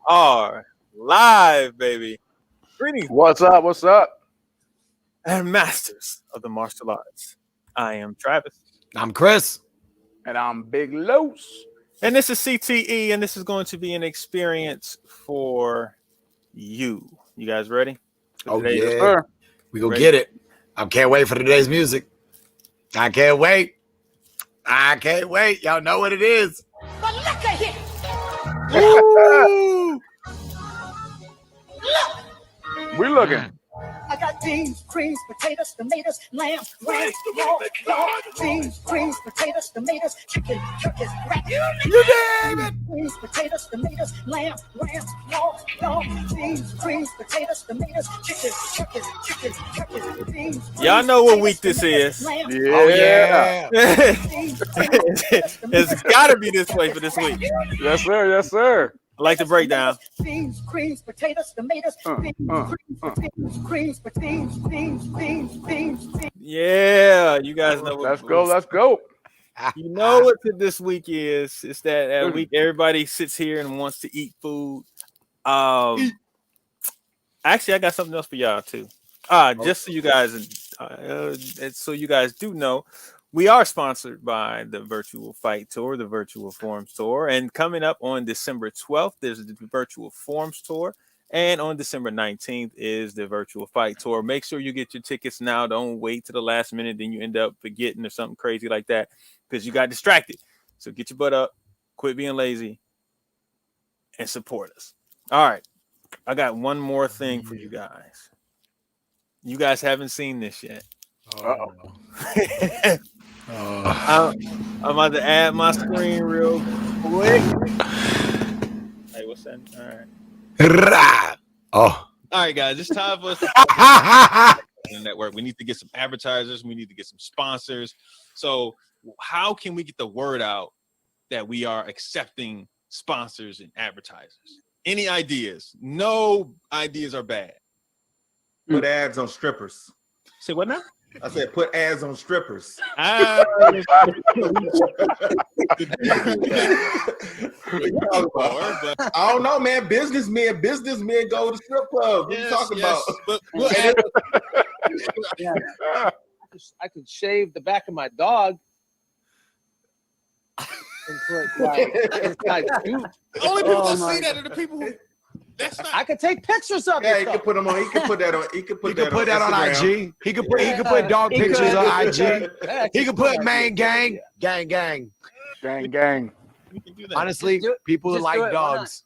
are live, baby. Greetings, What's up? What's up? and masters of the martial arts. I am Travis, I'm Chris. And I'm Big Los. and this is CTE, and this is going to be an experience for you. You guys ready? Oh, today's- yeah. Sir. We gonna Ready? get it. I can't wait for today's music. I can't wait. I can't wait. Y'all know what it is. But look at here. Woo! We looking. I got beans, creams, potatoes, tomatoes, lamb, ram, raw, beans, creams, potatoes, tomatoes, chicken, turkeys, rat. You name it. Beans, potatoes, tomatoes, lamb, ram, raw, beans, creams, potatoes, tomatoes, chicken, turkeys, beans. Y'all know what week this is. Yeah. Oh, yeah. It's got to be this way for this week. Yes, sir. Yes, sir. I like the breakdown. Beans, creams, potatoes, tomatoes, beans, beans. Yeah, you guys know what Let's go. Let's go. You know what this week is. It's that week everybody sits here and wants to eat food. Actually, I got something else for y'all too. Just so you guys do know, we are sponsored by the Virtual Fight Tour, the Virtual Forums Tour, and coming up on December 12th, there's the Virtual Forums Tour, and on December 19th is the Virtual Fight Tour. Make sure you get your tickets now. Don't wait to the last minute, then you end up forgetting or something crazy like that because you got distracted. So get your butt up, quit being lazy, and support us. All right, I got one more thing for you guys. You guys haven't seen this yet. I'm about to add my screen real quick. Hey, what's that? All right. Oh. All right, guys, it's time for us to the network. We need to get some advertisers. We need to get some sponsors. So how can we get the word out that we are accepting sponsors and advertisers? Any ideas? No ideas are bad. Put ads on strippers. Say what now? I said put ads on strippers. I don't know, man. Businessmen go to strip clubs. What you talking about? But I could shave the back of my dog and put like only people that see that are the people who. That's not. I could take pictures of Yeah, it. he can put them on. He can put that on. He can put He that could put on that on Instagram. IG. He could put dog He pictures could. on IG. Yeah, He could put man gang. Gang. Gang, gang. We can do that. Honestly, Just people just like do it. Why not? dogs.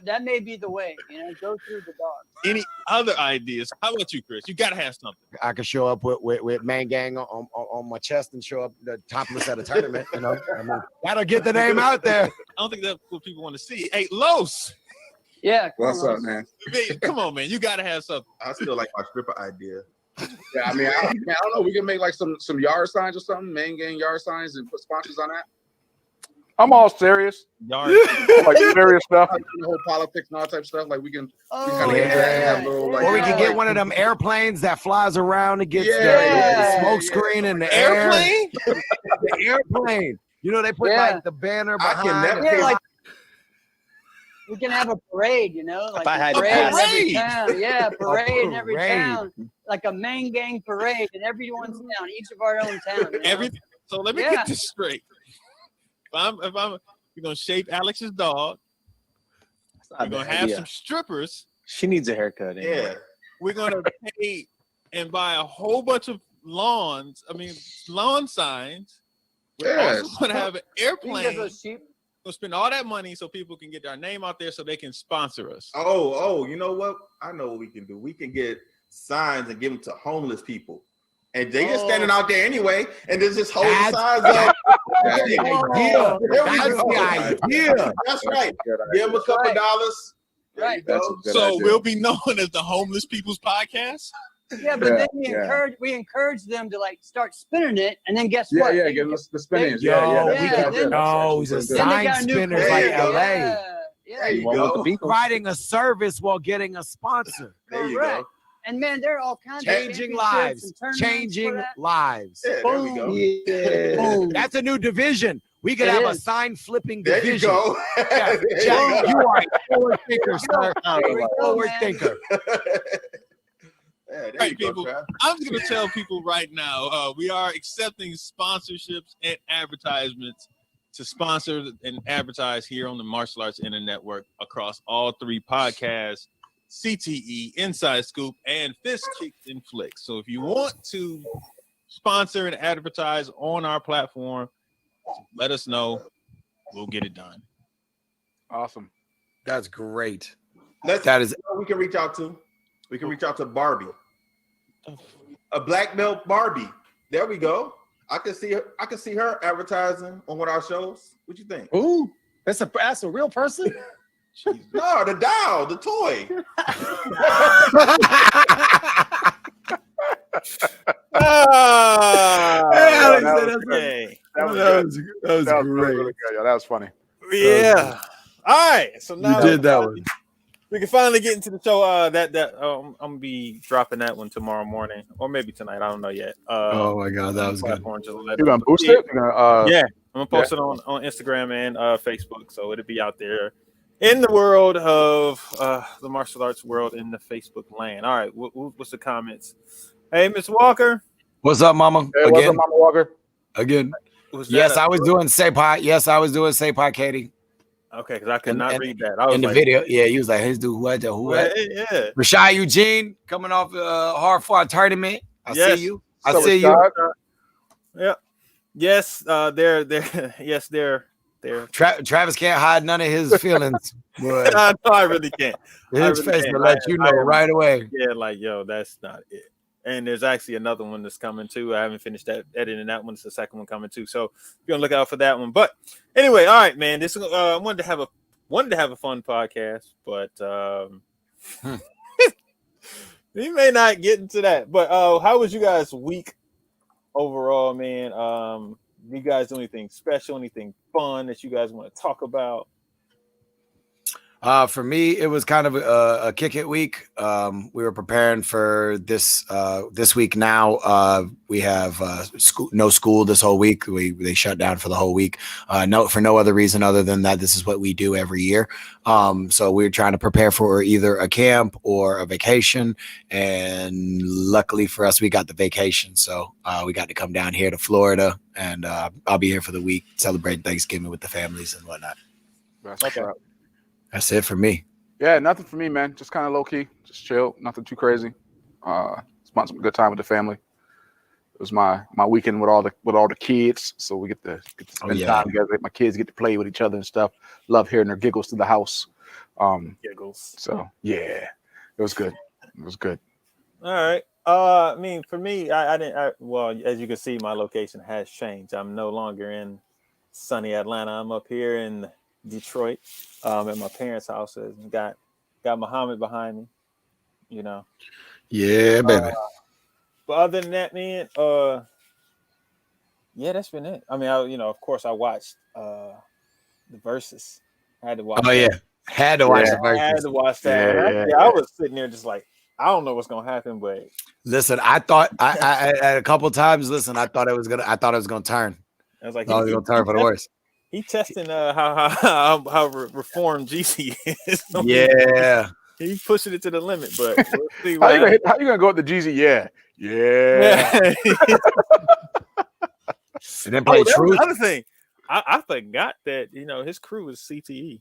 That may be the way, go through the dog. Any other ideas? How about you, Chris? You gotta have something. I could show up with man gang on my chest and show up the topless at a tournament. I mean, that'll get the name out there. I don't think that's what people want to see. Hey, Los, Yeah. What's up, man? come on, man. You gotta have something. I still like my stripper idea. Yeah, I mean, I don't know. We can make like some yard signs or something, main gang yard signs, and put sponsors on that. I'm all serious. Yard. Like serious stuff. Like, the whole politics and all type of stuff. Like we can Oh, kind of have little like. Or we could get one of them airplanes that flies around and gets the smoke screen in the air. Airplane? The airplane. You know, they put like the banner I behind. can never. Yeah, like we can have a parade, like If I had a parade in every parade. town. Yeah, parade in every parade. town, like a main gang parade in everyone's town, each of our own town. Everything. So let me Yeah. get this straight. If I'm, you're gonna shape Alex's dog. We're gonna have some strippers. She needs a haircut. Yeah. We're gonna pay and buy a whole bunch of lawn signs. We're Yeah. also gonna have an We can get airplane. those cheap. We'll spend all that money so people can get our name out there so they can sponsor us. Oh, you know what? I know what we can do. We can get signs and give them to homeless people. And they just standing out there anyway, and they're just holding That's- signs up. That's the idea. There we That's go. the idea. That's right. Give them a couple Right. dollars. There you Right. go. That's a good So idea. we'll be known as the Homeless People's Podcast. Yeah, but Yeah, then yeah. we encourage them to start spinning it, and then guess Yeah, what? yeah, give us the spinnings. Yo, Yeah, we that's can- a good idea. no, That's the actually Then they sign got a new spinners parade. like parade. LA. Yeah, There you One with go. the beat. Providing a service while getting a sponsor. There you correct. go. And man, there are all kinds Changing of lives. championships and tournaments Changing for that. lives. Yeah, there we go. Boom. That's a new division. We could It have a is. sign flipping There you division. go. Yeah, Jack, you are a forward thinker, sir. There we You're a go, forward man. thinker. Yeah, there Right, you go, people. Trav. I'm just gonna tell people right now, we are accepting sponsorships and advertisements to sponsor and advertise here on the Martial Arts Internet Network across all 3 podcasts: CTE, Inside Scoop, and Fist Kicks and Flicks. So if you want to sponsor and advertise on our platform, let us know. We'll get it done. Awesome. That's great. That is we can reach out to. We can reach out to Barbie. A black belt Barbie. There we go. I can see her advertising on one of our shows. What you think? Ooh, that's a real person. No, the doll, the toy. Alex that said was that's good. okay. That was That good. was That was great. really good. Yo, that was funny. Yeah. All right. So now You did that one. we can finally get into the show. I'm gonna be dropping that one tomorrow morning, or maybe tonight. I don't know yet. Oh my God, that was good. You're gonna boost it? You're gonna, Yeah, I'm gonna post it on Instagram and Facebook, so it'll be out there in the world of the martial arts world in the Facebook land. All right, what's the comments? Hey, Miss Walker. What's up, Mama? Hey, what's up, Again, Mama Walker? again. Was Yes, that I was doing say pot. Yes, I was doing say pot, Katie. okay, because I could And- not and- read that. I was In the like, video, yeah, he was like, "His dude, who? yeah. Rashad Eugene coming off hard fought tournament. I Yes. see you. I So see you. Rashad, Yeah. Yes, they're Travis can't hide none of his feelings, but no, I really can't. I his really face can't. will let you know right away. Yeah, like yo, that's not it. And there's actually another one that's coming too. I haven't finished editing that one. It's the second one coming too. So be on the lookout for that one. But anyway, all right, man. This I wanted to have a fun podcast, but we may not get into that. But how was you guys' week overall, man? You guys do anything special, anything fun that you guys want to talk about? For me, it was kind of a kick it week. We were preparing for this week. Now we have no school this whole week. They shut down for the whole week. For no other reason other than that this is what we do every year. So we were trying to prepare for either a camp or a vacation, and luckily for us, we got the vacation. So we got to come down here to Florida, and I'll be here for the week celebrating Thanksgiving with the families and whatnot. okay. That's it for me. Yeah, nothing for me, man. Just kind of low key, just chill, nothing too crazy. Spent some good time with the family. It was my weekend with all the kids, so we get to spend time together. My kids get to play with each other and stuff. Love hearing their giggles through the house. Giggles. So yeah, it was good. It was good. All right. I mean, for me, I didn't. Well, as you can see, my location has changed. I'm no longer in sunny Atlanta. I'm up here in Detroit, at my parents' house. Got Muhammad behind me, you know. Yeah, baby. But other than that, man, yeah, that's been it. I mean, of course, I watched the Versus. I had to watch. Oh yeah, had to watch the I had Versus. to watch that. I was sitting there just like, I don't know what's gonna happen, but Listen, I thought I at a couple times. Listen, I thought it was gonna turn. I was like, I thought it was gonna turn for the worse. He testing how reformed GC is. Yeah. He pushing it to the limit, but we'll see How what you gonna go with the Jeezy? Yeah. And then play that was Truth. the other thing. I forgot that his crew is CTE.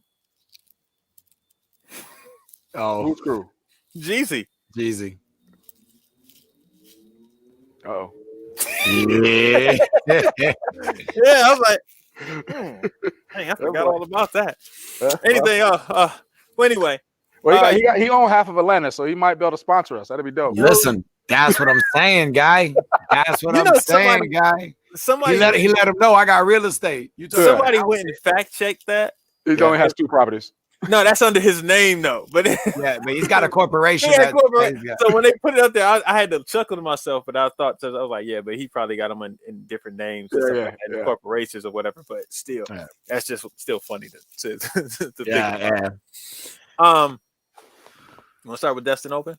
Oh, Who's crew? Jeezy. Jeezy. Oh. Yeah. Yeah, I was like, dang, I forgot all about that. Anything? Well, anyway. Well, he owned half of Atlanta, so he might be able to sponsor us. That'd be dope. Listen, that's what I'm saying, guy. That's what I'm saying, guy. Somebody he let him know I got real estate. You told somebody went and fact checked that. He only has 2 properties. No, that's under his name though. But yeah, but he's got a corporation. So when they put it up there, I had to chuckle to myself, but I thought I was like, yeah, but he probably got them in different names, corporations or whatever. But still, that's just still funny to think about. You want to start with Destin Open?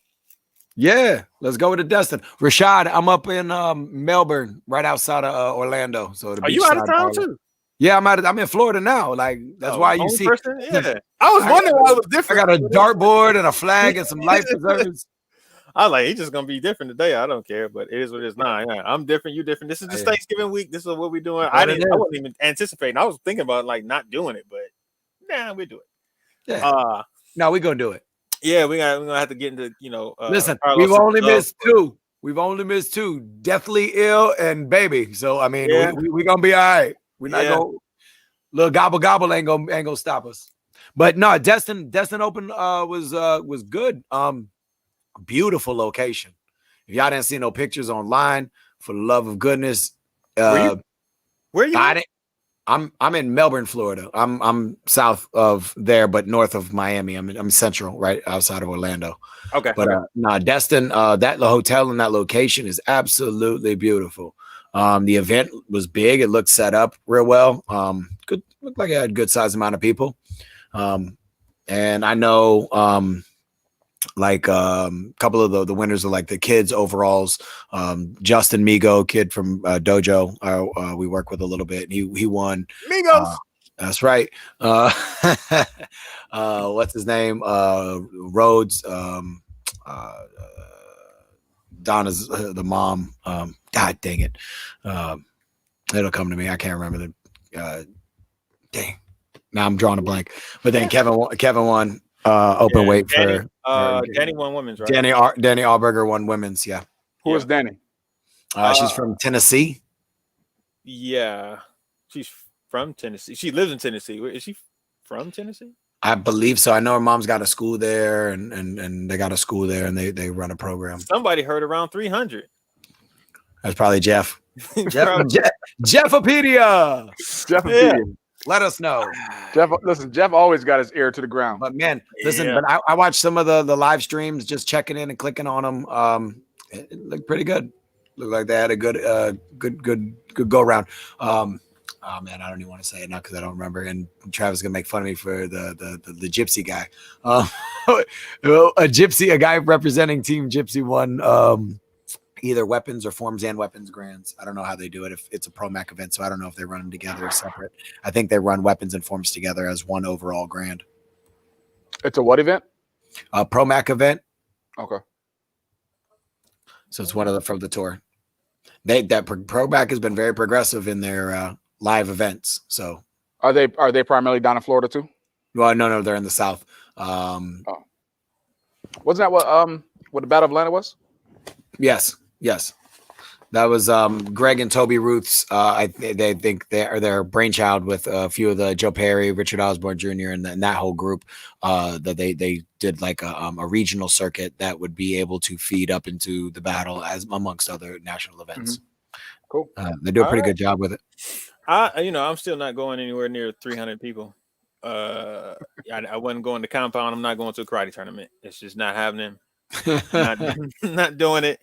Yeah, let's go with the Destin. Rashad, I'm up in Melbourne, right outside of Orlando. So are you out of town too? Yeah, I'm in Florida now. Like that's why you only see. person? Yeah. I was wondering why it was I different. got a dartboard and a flag and some life preservers. I was like, he's just gonna be different today. I don't care, but it is what it is. Nah, yeah, I'm different. You different. This is just Yeah. Thanksgiving week. This is what we're doing. What it I is. wasn't even anticipating. I was thinking about like not doing it, but nah, we do it. Yeah. No, we're gonna do it. Yeah, we're gonna have to get into Listen, Carlos we've only stuff, missed two. We've only missed two: deathly ill and baby. So I mean, Yeah. we gonna be all right. We're not Yeah. gonna little gobble ain't gonna stop us. But no, Destin Open was good. Beautiful location. If y'all didn't see no pictures online, for the love of goodness, Where you? I didn't. I'm in Melbourne, Florida. I'm south of there, but north of Miami. I'm central, right outside of Orlando. Okay. But Destin, that hotel and that location is absolutely beautiful. The event was big. It looked set up real well. Good, looked like it had a good size amount of people. And I know like a couple of the winners are like the kids overalls. Justin Migo, kid from Dojo, we work with a little bit. He won. Migos. That's right. What's his name? Rhodes. Donna's the mom. God dang it. It'll come to me. I can't remember the. Dang. Now I'm drawing a blank. But then Kevin won. Open weight Danny, for Danny won women's, right? Danny Allberger won women's. Yeah. Who is Danny? She's from Tennessee. Yeah, she's from Tennessee. She lives in Tennessee. Is she from Tennessee? I believe so. I know her mom's got a school there, and they got a school there, and they run a program. Somebody heard around 300. That's probably Jeff. Probably. Jeffopedia. Jeffopedia. Let us know. Jeff always got his ear to the ground. But man, listen, Yeah. but I watched some of the live streams, just checking in and clicking on them. It looked pretty good. Looked like they had a good go around. Oh man, I don't even want to say it now because I don't remember. And Travis is gonna make fun of me for the gypsy guy. A guy representing Team Gypsy won either weapons or forms and weapons grands. I don't know how they do it. If it's a Pro Mac event, so I don't know if they run them together or separate. I think they run weapons and forms together as one overall grand. It's a what event? A Pro Mac event. Okay. So it's one of the from the tour. Pro Mac has been very progressive in their live events. So are they primarily down in Florida too? Well, no, they're in the South. Wasn't that what the Battle of Atlanta was? Yes. That was Greg and Toby Ruth's. They think they're brainchild with a few of the Joe Perry, Richard Osborne Jr. and that whole group. That they did like a regional circuit that would be able to feed up into the battle as amongst other national events. Mm-hmm. Cool. They do a pretty good job with it. I'm still not going anywhere near 300 people. I wasn't going to compound. I'm not going to a karate tournament. It's just not happening. not doing it.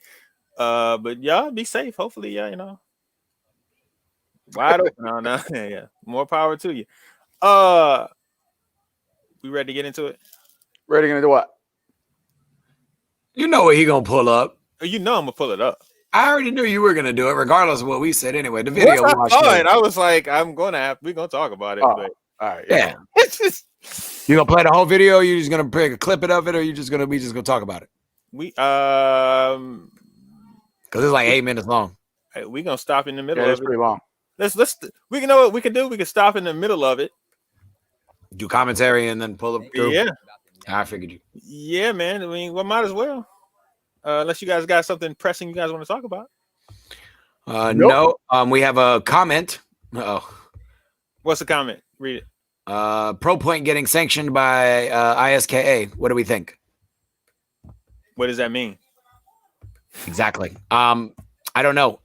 But y'all be safe. Hopefully, yeah, wide open. No, yeah. More power to you. We ready to get into it? Ready to get into what? You know what he gonna pull up. I'm gonna pull it up. I already knew you were gonna do it, regardless of what we said. Anyway, the video. Once I saw it, I was like, we're gonna talk about it. But all right, yeah. It's just you gonna play the whole video? Or you just gonna pick a clip of it, or we just gonna talk about it? We because it's like 8 minutes long. We gonna stop in the middle. It's pretty long. We can know what we can do. We can stop in the middle of it, do commentary, and then pull it through. Yeah, I figured you. Yeah, man. I mean, well, might as well. Unless you guys got something pressing you guys want to talk about. Nope. No. We have a comment. Oh, what's the comment? Read it. Pro Point getting sanctioned by ISKA. What do we think? What does that mean? Exactly. I don't know.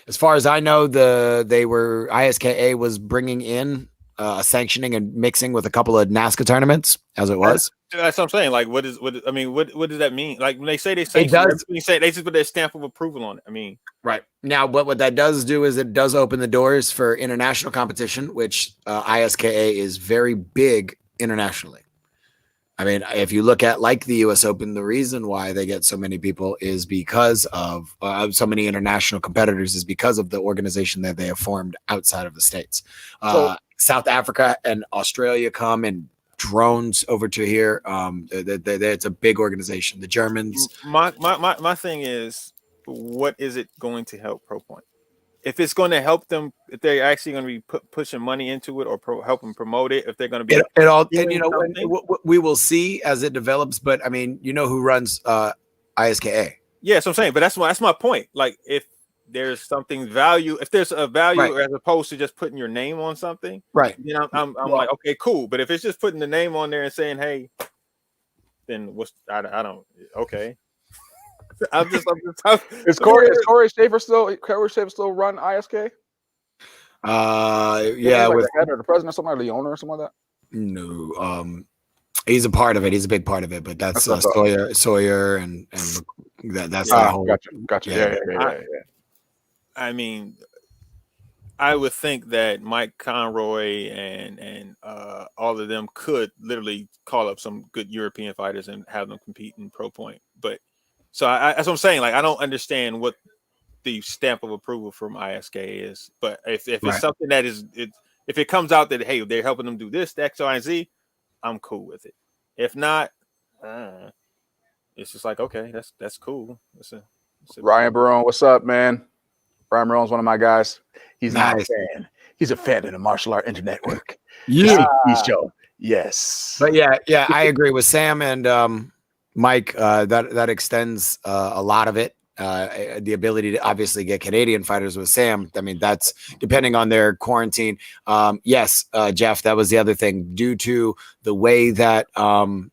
As far as I know, ISKA was bringing in sanctioning and mixing with a couple of NASCAR tournaments as it was. That's what I'm saying. Like, what does that mean? Like when they say they sanction, they just put their stamp of approval on it. I mean, right now, what that does do is it does open the doors for international competition, which ISKA is very big internationally. I mean, if you look at like the U.S. Open, the reason why they get so many people is because of so many international competitors is because of the organization that they have formed outside of the States. South Africa and Australia come and drones over to here. It's a big organization. The Germans. My thing is, what is it going to help Pro Point? If it's going to help them, if they're actually going to be pushing money into it or help them promote it, if they're going to be it all, and you know, we will see as it develops. But I mean, you know who runs ISKA? Yeah, so I'm saying, but that's my point. Like, if there's something value, if there's a value as opposed to just putting your name on something, right? You know, I'm like, okay, cool. But if it's just putting the name on there and saying, hey, then what's I don't okay. I'm just Is Corey Schaefer still run ISK? Yeah, like with the head or the president, something like the owner or something like that. No, he's a part of it. He's a big part of it, but that's Sawyer and that's the whole. Gotcha. Yeah. I mean, I would think that Mike Conroy and all of them could literally call up some good European fighters and have them compete in Pro Point. But so that's what I'm saying. Like, I don't understand what the stamp of approval from ISK is. But if it's something that is if it comes out that, hey, they're helping them do this, X, Y, and Z, I'm cool with it. If not, it's just like, okay, that's cool. Ryan Barone, what's up, man? Ryan Barone's one of my guys. He's nice. a fan. He's a fan of the Martial Art Network. Yeah, show. Yes. But yeah, I agree with Sam and Mike. That extends a lot of it. The ability to obviously get Canadian fighters with Sam. I mean, that's depending on their quarantine. Yes, Jeff, that was the other thing. Due to the way that the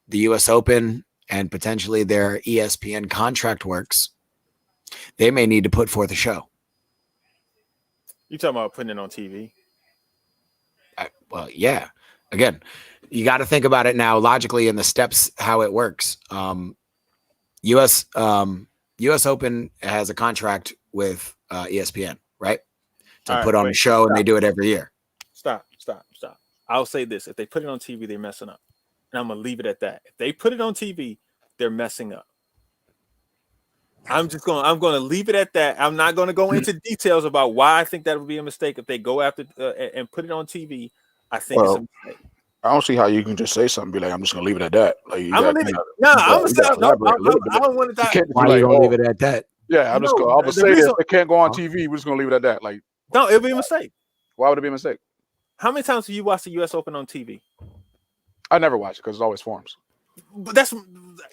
U.S. Open and potentially their ESPN contract works, they may need to put forth a show. You talking about putting it on TV? Well, yeah. Again, you got to think about it now logically in the steps how it works. U.S. Open has a contract with ESPN, right? To put on a show, and they do it every year. Stop. I'll say this: if they put it on TV, they're messing up, and I'm gonna leave it at that. If they put it on TV, they're messing up. I'm gonna leave it at that. I'm not gonna go into details about why I think that would be a mistake if they go after and put it on TV. I think it's a mistake. I don't see how you can just say something, be like, I'm just gonna leave it at that. Like, I'm gonna leave it. I don't want to. Why are you gonna leave it at that? Yeah, I'm gonna say this. It can't go on TV. We're just gonna leave it at that. Like, no, it'll be a mistake. Why would it be a mistake? How many times have you watched the U.S. Open on TV? I never watch it because it's always forms. But that's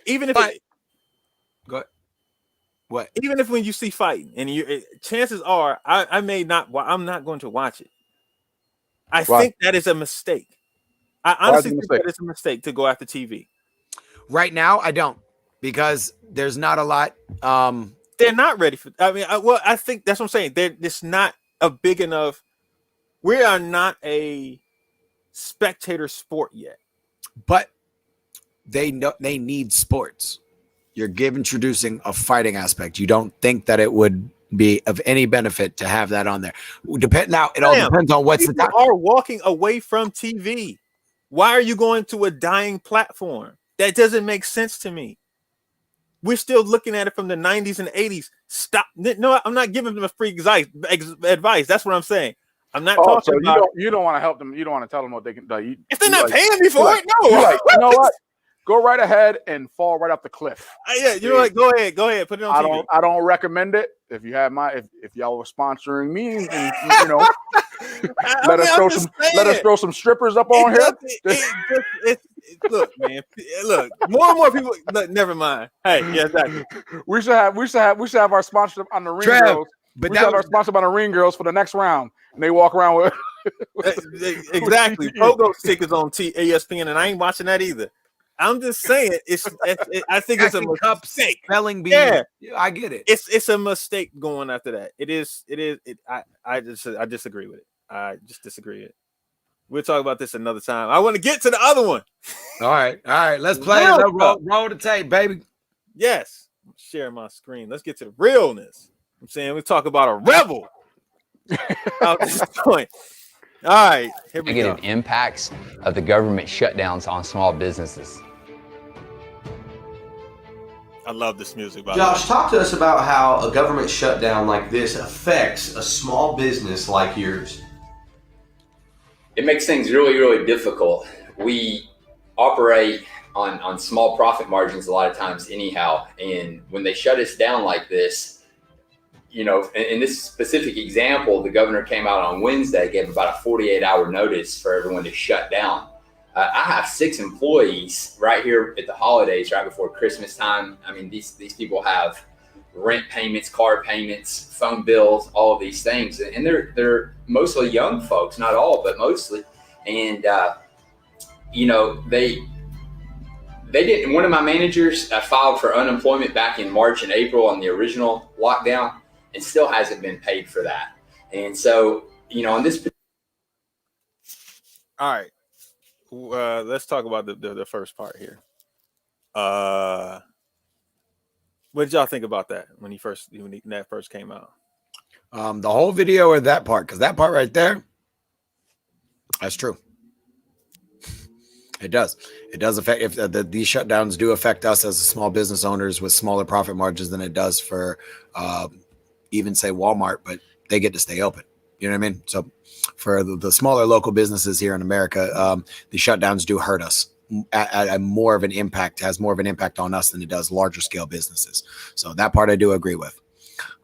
even if go ahead. What? Even if when you see fighting, and chances are I'm not going to watch it. I think that is a mistake. I honestly think that it's a mistake to go after TV. Right now, I don't, because there's not a lot. They're not ready for. I mean, I think that's what I'm saying. It's not a big enough. We are not a spectator sport yet. But they need sports. You're introducing a fighting aspect. You don't think that it would be of any benefit to have that on there? It all depends on what's the time. People are walking away from TV. Why are you going to a dying platform? That doesn't make sense to me. We're still looking at it from the 90s and 80s. Stop. No, I'm not giving them a free advice. That's what I'm saying. I'm not talking so about. You don't want to help them. You don't want to tell them what they can do. If they're not paying me for it, no. You know what? Go right ahead and fall right off the cliff. Yeah, you're like, go ahead, put it on TV. I don't recommend it. If you have if y'all were sponsoring me, and you know, let us throw some strippers up on here. Look, man, look, more and more people. Look, never mind. Hey, yeah, exactly. We should have our sponsorship on the ring girls. But we should have our sponsorship on the ring girls for the next round, and they walk around with exactly. Pogo stickers on ESPN, and I ain't watching that either. I'm just saying, I think it's a mistake. Spelling bee. Yeah, I get it. It's a mistake going after that. It is. I disagree with it. I just disagree with it. We'll talk about this another time. I want to get to the other one. All right. Let's play it. Roll the tape, baby. Yes. I'm sharing my screen. Let's get to the realness. I'm saying we talk about a rebel at this point. All right, here we go. Negative impacts of the government shutdowns on small businesses. I love this music. By Josh, the way. talk to us about how a government shutdown like this affects a small business like yours. It makes things really, really difficult. We operate on small profit margins a lot of times anyhow. And when they shut us down like this, you know, in this specific example, the governor came out on Wednesday, gave about a 48-hour notice for everyone to shut down. I have 6 employees right here at the holidays, right before Christmas time. I mean, these people have rent payments, car payments, phone bills, all of these things. And they're mostly young folks, not all, but mostly. And, you know, they didn't, one of my managers filed for unemployment back in March and April on the original lockdown and still hasn't been paid for that. And so, you know, on this. All right. Let's talk about the first part here. What did y'all think about that when that first came out? The whole video or that part? Because that part right there, that's true. It does. It does affect, if these shutdowns do affect us as small business owners with smaller profit margins than it does for even say Walmart, but they get to stay open. You know what I mean? So for the smaller local businesses here in America, the shutdowns do hurt us at more of an impact, has more of an impact on us than it does larger scale businesses. So that part I do agree with.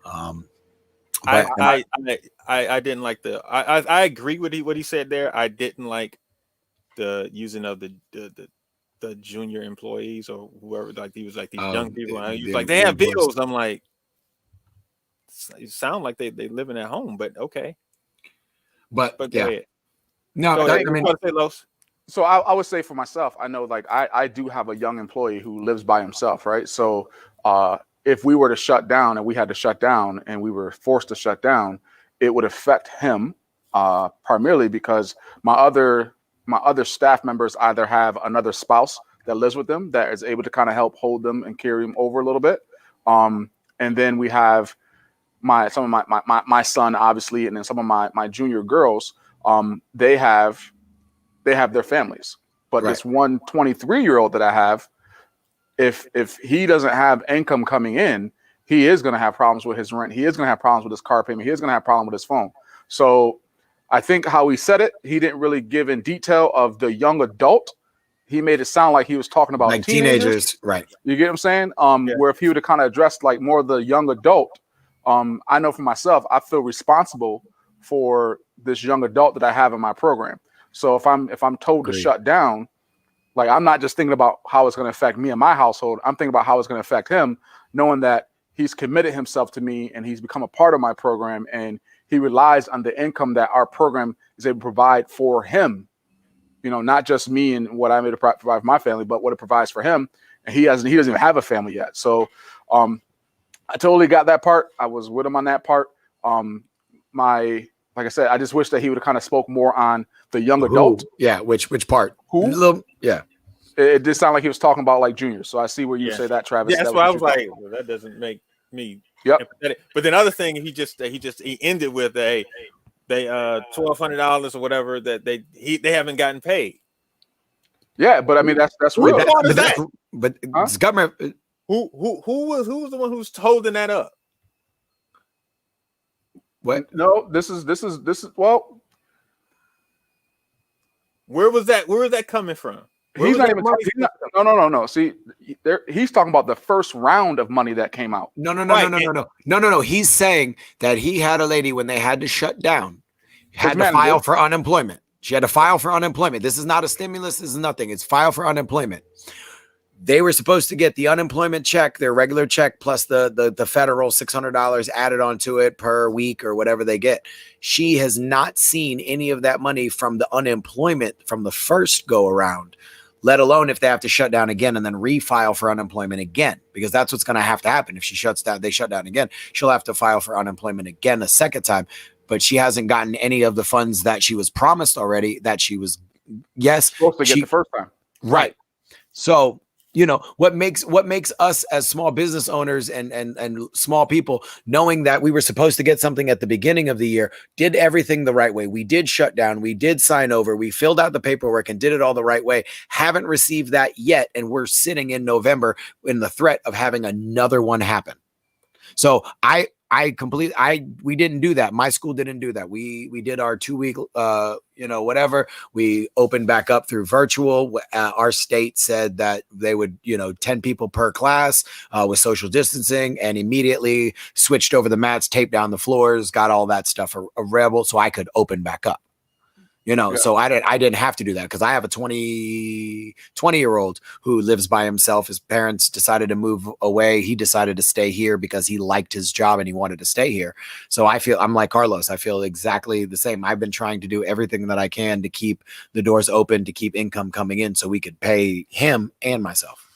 I didn't like I agree with what he said there. I didn't like the using of the junior employees or whoever, like he was like these young people. And he was like, they have bills. I'm like, it sound like they living at home, but okay. But go ahead. No, I mean, so I would say for myself, I know like I do have a young employee who lives by himself, right? So if we were to shut down and we had to shut down and we were forced to shut down, it would affect him primarily because my other staff members either have another spouse that lives with them that is able to kind of help hold them and carry them over a little bit. And then we have my son, obviously, and then some of my junior girls, they have their families. But this one 23-year-old that I have, if he doesn't have income coming in, he is going to have problems with his rent. He is going to have problems with his car payment. He is going to have problems with his phone. So I think how he said it, he didn't really give in detail of the young adult. He made it sound like he was talking about like teenagers, right? You get what I'm saying? Where if he would have kind of addressed like more of the young adult, I know for myself, I feel responsible for this young adult that I have in my program. So if I'm told to shut down, like I'm not just thinking about how it's going to affect me and my household. I'm thinking about how it's going to affect him, knowing that he's committed himself to me and he's become a part of my program and he relies on the income that our program is able to provide for him. You know, not just me and what I'm able to provide for my family, but what it provides for him. And he doesn't even have a family yet. So I totally got that part. I was with him on that part. Like I said, I just wish that he would have kind of spoke more on the young adult. Yeah, which part? Who? Yeah. It did sound like he was talking about like juniors. So I see where you say that, Travis. Yeah, that's why I was like, well, that doesn't make me empathetic. But then other thing, he ended with they $1,200 or whatever that they haven't gotten paid. Yeah, but I mean that's real. But it's government. Who was the one who's holding that up? What? No, this is well. Where was that coming from? He's not even. No. See, he's talking about the first round of money that came out. No. He's saying that he had a lady when they had to shut down, had to file for unemployment. She had to file for unemployment. This is not a stimulus. This is nothing. It's file for unemployment. They were supposed to get the unemployment check, their regular check, plus the federal $600 added onto it per week or whatever they get. She has not seen any of that money from the unemployment from the first go around, let alone if they have to shut down again and then refile for unemployment again, because that's what's going to happen. If she shuts down, they shut down again, she'll have to file for unemployment again a second time. But she hasn't gotten any of the funds that she was promised already, that she was, supposed to get the first time. Right. So, you know, what makes us as small business owners and small people, knowing that we were supposed to get something at the beginning of the year, did everything the right way. We did shut down, we did sign over, we filled out the paperwork and did it all the right way. Haven't received that yet, and we're sitting in November in the threat of having another one happen. So we didn't do that. My school didn't do that. We did our 2 week, whatever. We opened back up through virtual. Our state said that they would, 10 people per class with social distancing, and immediately switched over the mats, taped down the floors, got all that stuff available so I could open back up. So I didn't have to do that because I have a 20-year-old who lives by himself. His parents decided to move away. He decided to stay here because he liked his job and he wanted to stay here. So I'm like Carlos. I feel exactly the same. I've been trying to do everything that I can to keep the doors open, to keep income coming in so we could pay him and myself.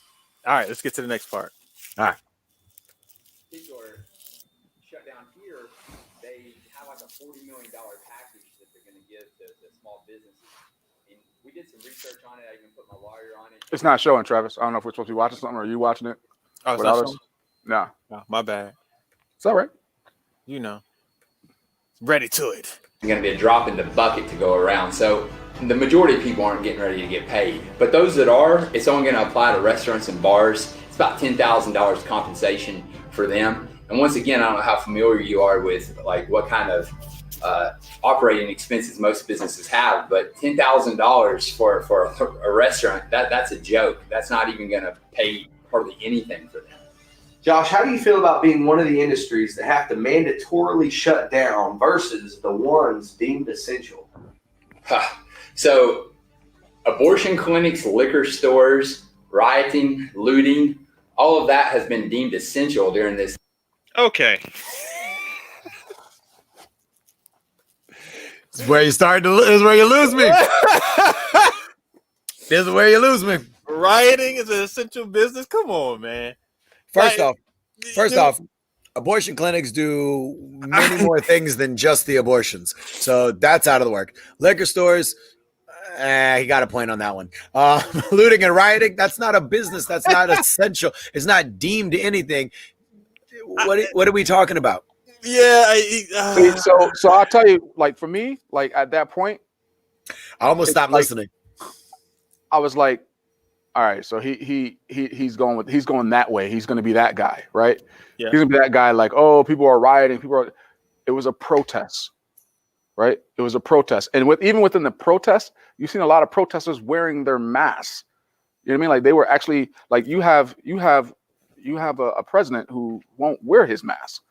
All right, let's get to the next part. All right. People are shut down here. They have like a $40 million package that they're going to give to small businesses. And we did some research on it. I even put my lawyer on it. It's not showing, Travis. I don't know if we're supposed to be watching something or are you watching it? Oh, it's not showing? No, my bad. It's all right. Ready to it. It's going to be a drop in the bucket to go around. So the majority of people aren't getting ready to get paid. But those that are, it's only going to apply to restaurants and bars. It's about $10,000 compensation for them. And once again, I don't know how familiar you are with like what kind of operating expenses most businesses have, but $10,000 for a restaurant, that's a joke. That's not even going to pay hardly anything for them. Josh, how do you feel about being one of the industries that have to mandatorily shut down versus the ones deemed essential? So abortion clinics, liquor stores, rioting, looting, all of that has been deemed essential during this. Okay. This is where you start to. This is where you lose me. This is where you lose me. Rioting is an essential business. Come on, man. First off, abortion clinics do many more things than just the abortions. So that's out of the work. Liquor stores, he got a point on that one. Looting and rioting, that's not a business. That's not essential. It's not deemed anything. What are we talking about? Yeah. So I'll tell you, like for me, like at that point, I almost stopped listening. I was like, all right, so he's going that way. He's going to be that guy, right? Yeah. He's going to be that guy. Like, oh, people are rioting. It was a protest, right? It was a protest, and even within the protest, you've seen a lot of protesters wearing their masks. You know what I mean? Like they were actually like you have a president who won't wear his mask,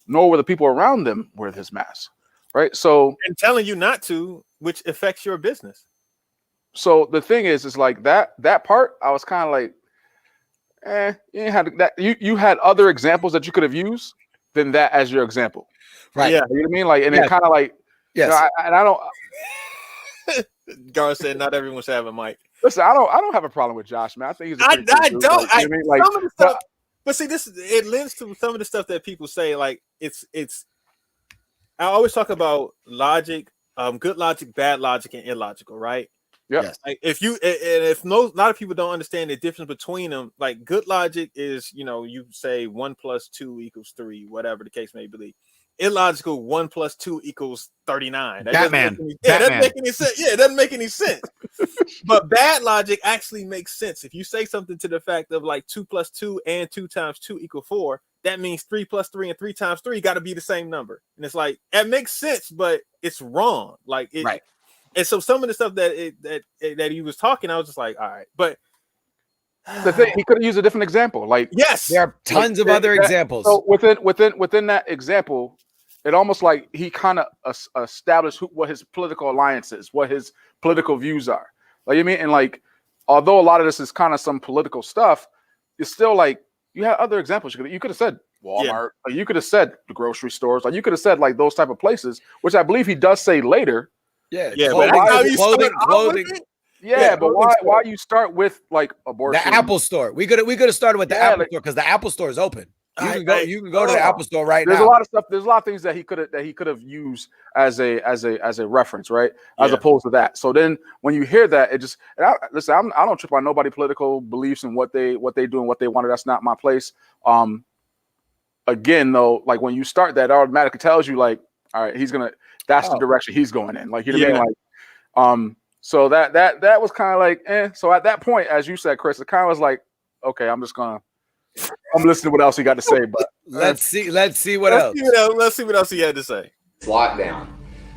nor will the people around them wear his mask, right? So and telling you not to, which affects your business. So the thing is like that part, I was kind of like, you ain't had that. You had other examples that you could have used than that as your example, right? Yeah, you know what I mean. Like, and it kind of like, yes. I don't. Gar said not everyone's having Mike. Listen, I don't have a problem with Josh, man. I think he's. I don't. Like, you know what I mean? Like, some of the stuff, but see, it lends to some of the stuff that people say. Like it's. I always talk about logic, good logic, bad logic, and illogical, right? Yeah. Yes. Like if a lot of people don't understand the difference between them, like good logic is, you say 1 + 2 = 3, whatever the case may be. Illogical, 1 + 2 = 39. That doesn't make any sense. Yeah, it doesn't make any sense. But bad logic actually makes sense. If you say something to the fact of like 2 + 2 and 2 × 2 = 4, that means 3 + 3 and 3 × 3 got to be the same number. And it's like, it makes sense, but it's wrong. Like it, right. And so some of the stuff that he was talking, I was just like, all right. But the thing, he could have used a different example. Like, yes, there are tons of other examples. So within that example, it almost like he kind of established what his political alliance is, what his political views are. Like, you mean, and like, although a lot of this is kind of some political stuff, it's still like you had other examples. You could have said Walmart, or you could have said the grocery stores, or you could have said like those type of places, which I believe he does say later. Yeah, but clothing. Yeah, but why you start with like abortion? The Apple store. We could have started with the Apple store because the Apple store is open. You can go to the Apple Store right There's now. a lot of stuff. There's a lot of things that he could have used as a reference, right? As opposed to that. So then when you hear that, it just listen. I don't trip on nobody political beliefs and what they do and what they wanted. That's not my place. Again, though, like when you start that, it automatically tells you like, all right, that's the direction he's going in. Like, you know what I mean? Like, so that was kind of like, So at that point, as you said, Chris, it kind of was like, okay, I'm listening to what else he got to say. But let's see what else. Let's see what else he had to say. Lockdown,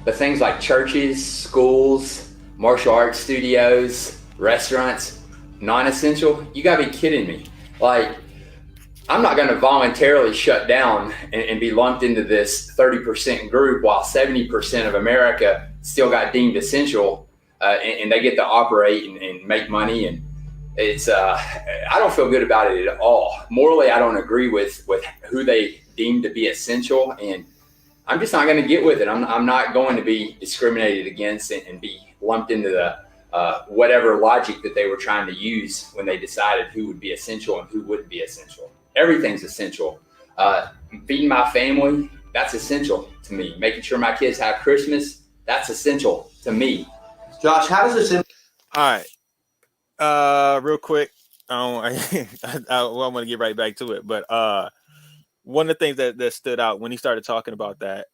but things like churches, schools, martial arts studios, restaurants, non-essential. You gotta be kidding me! Like, I'm not going to voluntarily shut down and be lumped into this 30% group while 70% of America still got deemed essential, and they get to operate and make money. And it's I don't feel good about it at all. Morally, I don't agree with who they deem to be essential, and I'm just not going to get with it. I'm not going to be discriminated against and be lumped into the whatever logic that they were trying to use when they decided who would be essential and who wouldn't be essential. Everything's essential. Feeding my family, that's essential to me. Making sure my kids have Christmas, that's essential to me. Josh, how does this? All right. Real quick. I want to get right back to it, but one of the things that stood out when he started talking about that,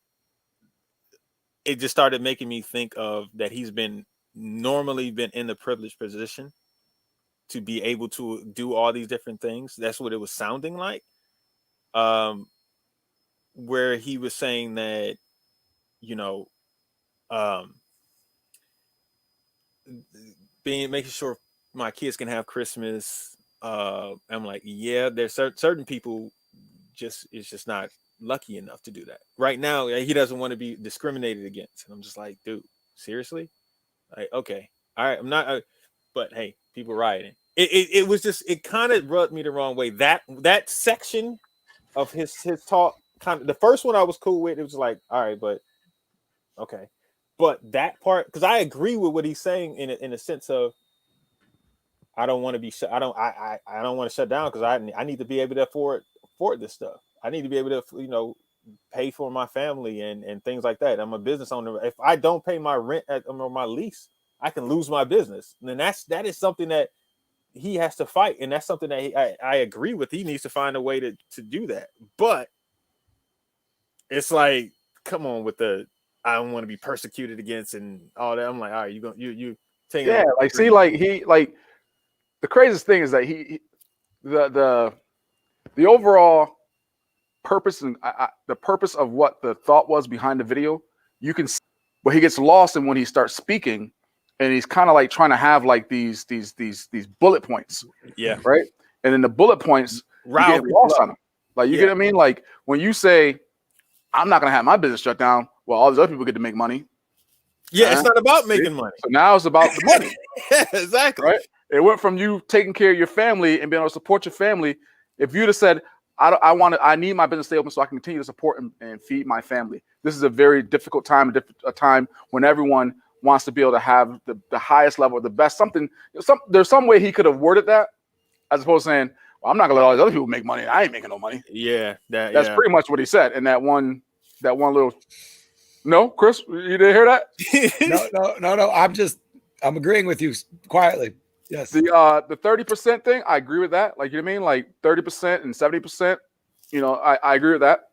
it just started making me think of that he's normally been in the privileged position to be able to do all these different things. That's what it was sounding like. Where he was saying that, making sure my kids can have Christmas. I'm like, yeah, there's certain people is just not lucky enough to do that right now. He doesn't want to be discriminated against, and I'm just like, dude, seriously? Like, okay, all right, I'm not. But hey, people rioting. It was just, it kind of rubbed me the wrong way. That section of his talk, kind of the first one I was cool with. It was like, all right, but okay, but that part, because I agree with what he's saying in a sense of, I don't want to be I don't want to shut down because I need to be able to afford this stuff. I need to be able to pay for my family and things like that. I'm a business owner. If I don't pay my rent or my lease, I can lose my business. And that is something that he has to fight, and that's something that I agree with. He needs to find a way to do that. But it's like, come on with the I don't want to be persecuted against and all that. I'm like, all right, you taking the craziest thing is that the overall purpose and the purpose of what the thought was behind the video, you can see, but he gets lost in when he starts speaking. And he's kind of like trying to have like these bullet points. Yeah. Right. And then the bullet points get lost on them. Like, you get what I mean? Like, when you say, I'm not going to have my business shut down, well, all these other people get to make money. Yeah. It's not about making money. So now it's about the money. Yeah, exactly. Right. It went from you taking care of your family and being able to support your family. If you'd have said, I need my business to stay open so I can continue to support and feed my family. This is a very difficult time, a time when everyone wants to be able to have the highest level, the best there's some way he could have worded that, as opposed to saying, well, I'm not gonna let all these other people make money. I ain't making no money. Yeah. That's pretty much what he said in that one little. No, Chris, you didn't hear that? No. I'm agreeing with you quietly. Yes. The 30% thing, I agree with that. Like, you know what I mean? Like 30% and 70%, I agree with that.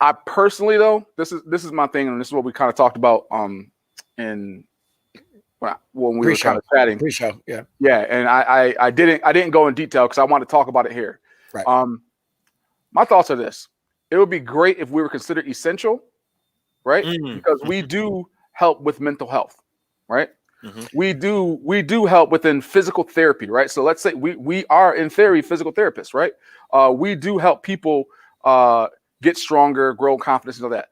I personally, though, this is my thing, and this is what we kind of talked about when we were kind of chatting. Pre-show, yeah. And I didn't go in detail because I want to talk about it here. Right. My thoughts are this: it would be great if we were considered essential, right? Because we do help with mental health, right? Mm-hmm. We do help within physical therapy, right? So let's say we are in theory physical therapists, right? We do help people get stronger, grow confidence, and all that.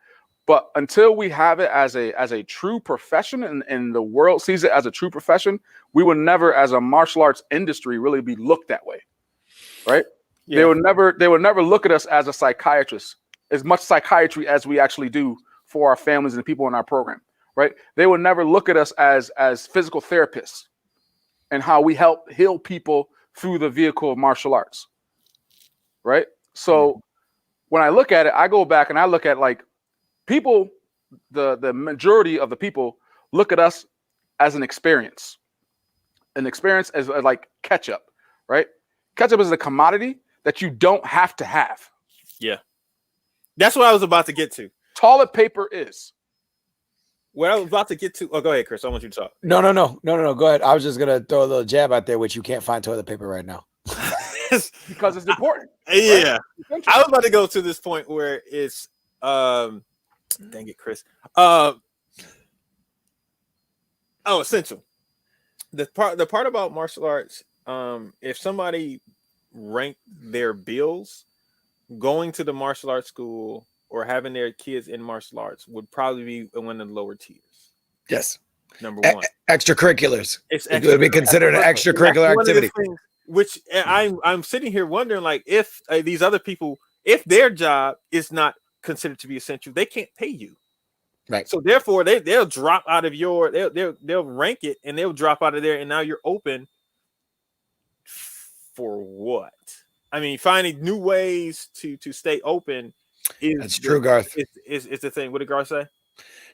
But until we have it as a true profession and the world sees it as a true profession, we will never, as a martial arts industry, really be looked that way, right? Yeah. They will never look at us as a psychiatrist, as much psychiatry as we actually do for our families and the people in our program, right? They will never look at us as physical therapists and how we help heal people through the vehicle of martial arts, right? So when I look at it, I go back and I look at like people, the majority of the people look at us as an experience as like ketchup, right? Ketchup is a commodity that you don't have to have. Yeah. That's what I was about to get to. Toilet paper is. What I was about to get to. Oh, go ahead, Chris. I want you to talk. No. Go ahead. I was just gonna throw a little jab out there, which you can't find toilet paper right now. Because it's important. Yeah. Right? I was about to go to this point where it's dang it, Chris. Essential. The part about martial arts, if somebody ranked their bills, going to the martial arts school or having their kids in martial arts would probably be one of the lower tiers. Yes. Number one. Extracurriculars. It would be considered an extracurricular activity. Which I'm sitting here wondering, like, if these other people, if their job is not considered to be essential, they can't pay you. Right. So therefore, they'll drop out of your, they'll rank it and they'll drop out of there, and now you're open for what? I mean, finding new ways to stay open is that's true, Garth. It's the thing. What did Garth say?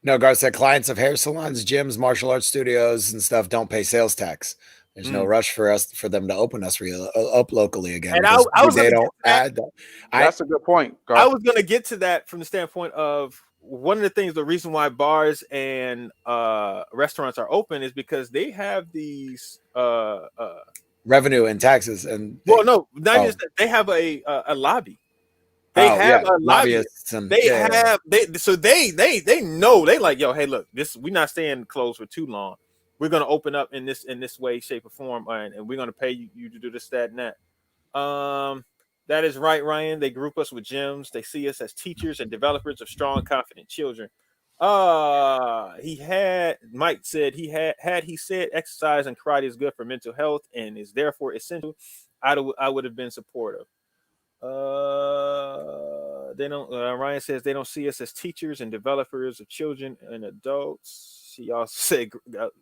No, Garth said clients of hair salons, gyms, martial arts studios, and stuff don't pay sales tax. There's no rush for them to open us up locally again. And they don't add. That's a good point, Garth. I was going to get to that from the standpoint of one of the things. The reason why bars and restaurants are open is because they have these revenue and taxes, and not just that, they have a lobby. They have a lobby. They know, they like, yo, hey, look, we're not staying closed for too long. We're gonna open up in this way, shape, or form, and we're gonna pay you to do this, that, and that. That is right, Ryan. They group us with gyms. They see us as teachers and developers of strong, confident children. Mike said he said exercise and karate is good for mental health and is therefore essential, I would have been supportive. They don't. Ryan says they don't see us as teachers and developers of children and adults. She also said,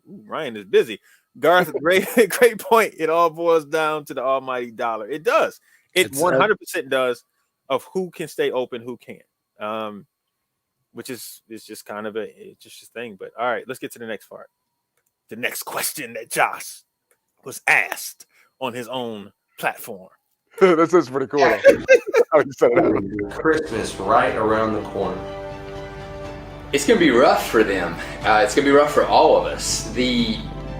Ryan is busy. Garth, great point. It all boils down to the almighty dollar. It does. It 100% does, of who can stay open, who can't. Which is just kind of a thing. But all right, let's get to the next part. The next question that Josh was asked on his own platform. This is pretty cool. Christmas right around the corner. It's going to be rough for them. It's going to be rough for all of us. The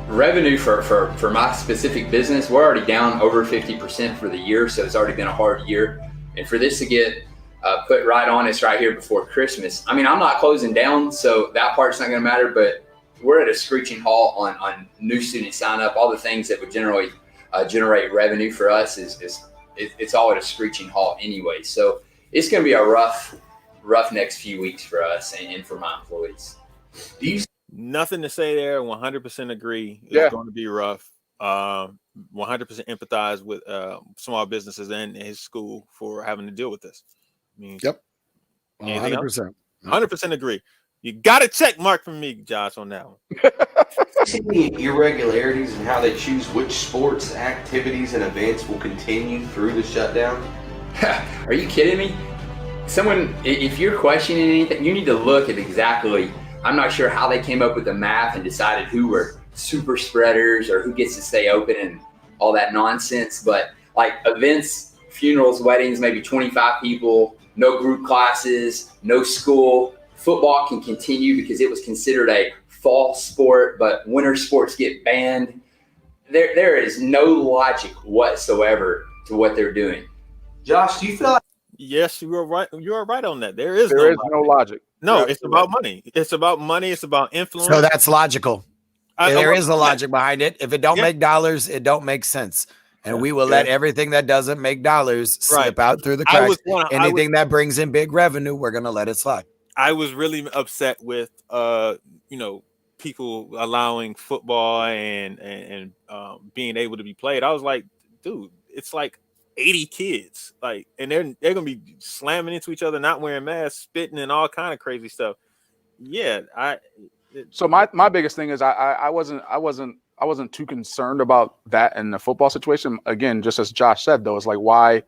revenue for my specific business, we're already down over 50% for the year, so it's already been a hard year. And for this to get put right on us right here before Christmas, I mean, I'm not closing down, so that part's not going to matter, but we're at a screeching halt on new student sign up. All the things that would generally generate revenue for us it's all at a screeching halt anyway. So it's going to be a rough next few weeks for us and for my employees. Nothing to say there. 100% agree. It's going to be rough. 100% empathize with small businesses and his school for having to deal with this. I mean, yep. 100%. 100% agree. You got a check mark from me, Josh, on that one. See any irregularities in how they choose which sports, activities, and events will continue through the shutdown? Are you kidding me? Someone, if you're questioning anything, you need to look at exactly, I'm not sure how they came up with the math and decided who were super spreaders or who gets to stay open and all that nonsense. But like events, funerals, weddings, maybe 25 people, no group classes, no school. Football can continue because it was considered a fall sport, but winter sports get banned. There is no logic whatsoever to what they're doing. Josh, do you feel like? Yes, you are right. You are right on that. There is no logic. No, it's about money. It's about money. It's about influence. So that's logical. There is the logic behind it. If it don't make dollars, it don't make sense. And we will let everything that doesn't make dollars slip out through the cracks. Anything that brings in big revenue, we're gonna let it slide. I was really upset with people allowing football and being able to be played. I was like, dude, it's like 80 kids, like, and they're gonna be slamming into each other, not wearing masks, spitting, and all kind of crazy stuff. Yeah, So my biggest thing is I wasn't too concerned about that in the football situation. Again, just as Josh said, though, it's like why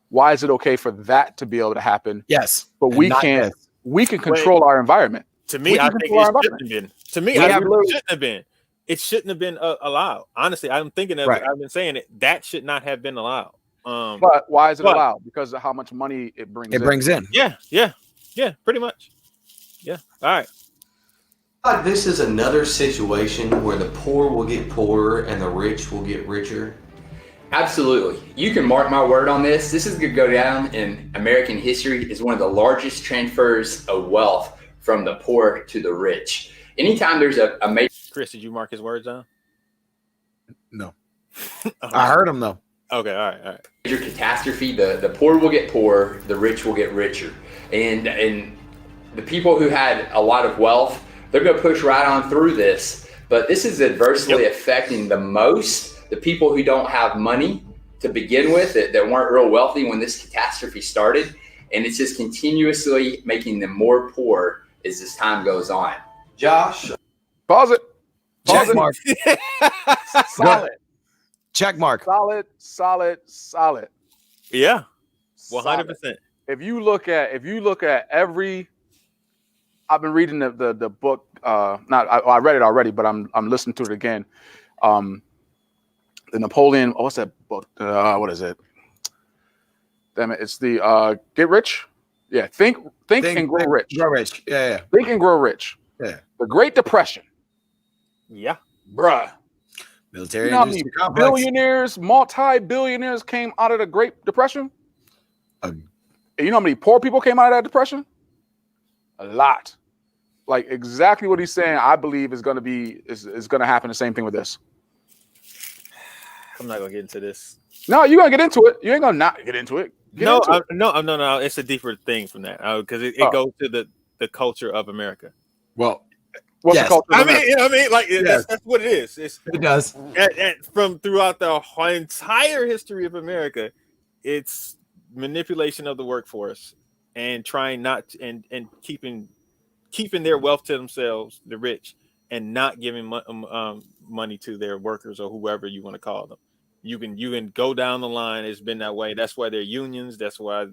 why is it okay for that to be able to happen? Yes, but and we not can't. this. We can control our environment. To me, I think it shouldn't have been. To me, I really shouldn't have been. It shouldn't have been allowed. Honestly, I'm thinking of it. I've been saying it. That should not have been allowed. But why is it allowed? Because of how much money it brings. It brings in. Yeah, pretty much. Yeah. All right. Like this is another situation where the poor will get poorer and the rich will get richer. Absolutely. You can mark my word on this. This is going to go down in American history as one of the largest transfers of wealth from the poor to the rich. Anytime there's a major... Chris, did you mark his words down? No. I heard him though. Okay, all right. Major catastrophe, the poor will get poorer, the rich will get richer. And the people who had a lot of wealth, they're going to push right on through this. But this is adversely affecting the most the people who don't have money to begin with, that weren't real wealthy when this catastrophe started. And it's just continuously making them more poor as this time goes on. Josh. Pause it. Check mark. Solid. Check mark. Solid. Yeah. 100%. If you look at every, I've been reading the book. I read it already, but I'm listening to it again. The Napoleon. What's that book? What is it? Damn it! It's the Get Rich. Yeah, think and grow rich. Grow rich. Yeah. Think and grow rich. Yeah. The Great Depression. Yeah, bruh. Military you know how many complex. billionaires, multi-billionaires came out of the Great Depression? And you know how many poor people came out of that depression? A lot. Like exactly what he's saying, I believe is going to happen. The same thing with this. I'm not gonna get into this. No, you're gonna get into it. You ain't gonna not get into it. No. It's a deeper thing from that because it goes to the culture of America. Well, what's the culture? That's what it is. It does. From throughout the whole entire history of America, it's manipulation of the workforce and trying not to, and keeping their wealth to themselves, the rich, and not giving money to their workers or whoever you want to call them. You can go down the line. It's been that way. That's why there are unions. That's why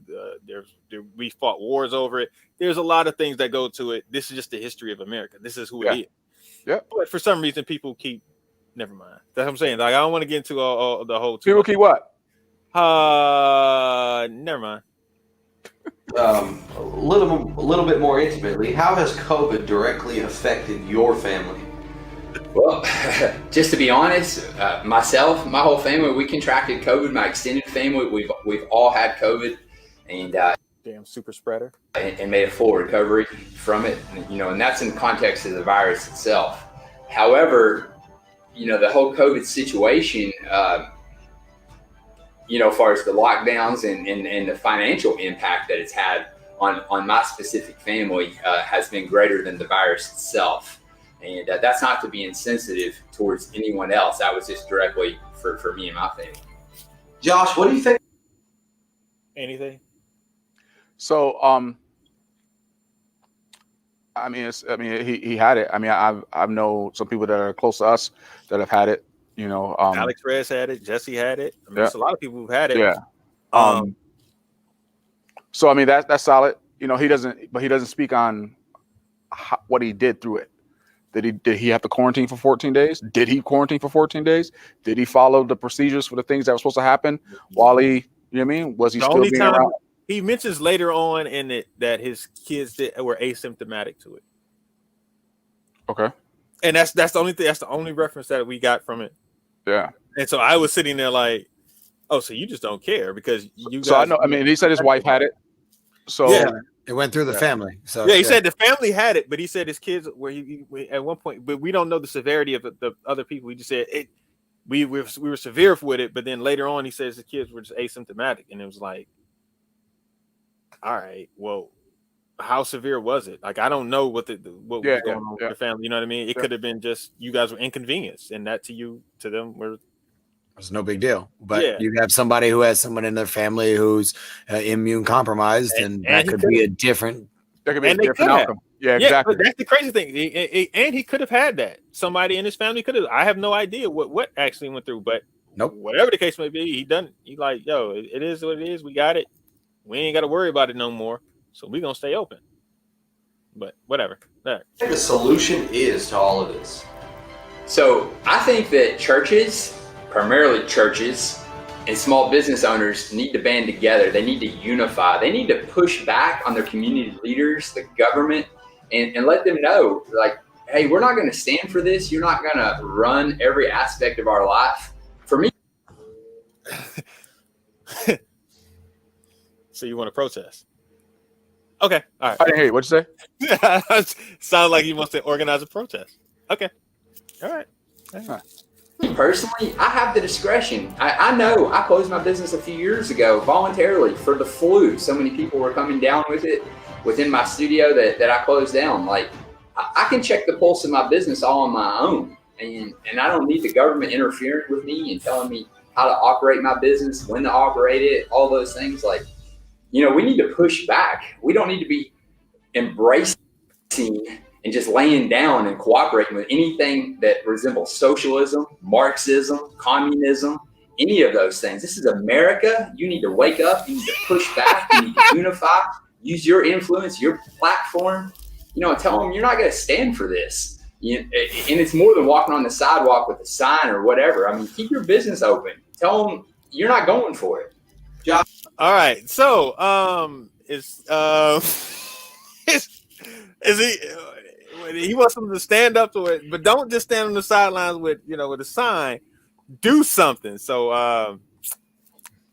we fought wars over it. There's a lot of things that go to it. This is just the history of America. This is who it is. Yeah. But for some reason, people keep. Never mind. That's what I'm saying. Like I don't want to get into all the whole. People keep what? Never mind. A little bit more intimately, how has COVID directly affected your family? Well, just to be honest, myself, my whole family, we contracted COVID. My extended family, we've all had COVID, and damn super spreader, and made a full recovery from it. And that's in context of the virus itself. However, the whole COVID situation, as far as the lockdowns and the financial impact that it's had on my specific family has been greater than the virus itself. And that's not to be insensitive towards anyone else. That was just directly for me and my family. Josh, what do you think? Anything? So, he had it. I mean, I know some people that are close to us that have had it. Alex Reyes had it. Jesse had it. I mean, there's a lot of people who've had it. Yeah. So I mean, that's solid. He doesn't speak on what he did through it. Did he have to quarantine for 14 days? Did he quarantine for 14 days? Did he follow the procedures for the things that were supposed to happen while he, you know what I mean? Was he still being around? He mentions later on in it that his kids were asymptomatic to it. Okay. And that's the only thing. That's the only reference that we got from it. Yeah. And so I was sitting there like, oh, so you just don't care because you guys. So I know. I mean, he said his wife had it. So yeah, it went through the family. So yeah, he said the family had it, but he said his kids were at one point. But we don't know the severity of the other people. He just said it. We were severe with it, but then later on he says the kids were just asymptomatic, and it was like, all right, well, how severe was it? Like I don't know what was going on with the family. You know what I mean? It could have been just you guys were inconvenienced, and that to them were. It's no big deal, but you have somebody who has someone in their family who's immune compromised, and that could be a different. That could be a different outcome. Yeah, exactly. That's the crazy thing. And he could have had that. Somebody in his family could have. I have no idea what actually went through, but Nope. Whatever the case may be, he done. He like, yo, it is what it is. We got it. We ain't got to worry about it no more. So we gonna stay open. But whatever. All right. The solution is to all of this. So I think that churches, primarily churches, and small business owners need to band together. They need to unify. They need to push back on their community leaders, the government, and let them know, like, hey, we're not going to stand for this. You're not going to run every aspect of our life. For me. So you want to protest? Okay. All right. I didn't hear you. What'd you say? Sounds like he wants to organize a protest. Okay. All right. Personally, I have the discretion. I know I closed my business a few years ago voluntarily for the flu. So many people were coming down with it within my studio that I closed down. Like, I can check the pulse of my business all on my own. And I don't need the government interfering with me and telling me how to operate my business, when to operate it, all those things. Like, you know, we need to push back. We don't need to be embracing and just laying down and cooperating with anything that resembles socialism, Marxism, communism, any of those things. This is America. You need to wake up. You need to push back. You need to unify. Use your influence, your platform, you know, and tell them you're not going to stand for this. And it's more than walking on the sidewalk with a sign or whatever. I mean, keep your business open. Tell them you're not going for it. All right. So, is he wants them to stand up to it, but don't just stand on the sidelines with a sign. Do something. So, what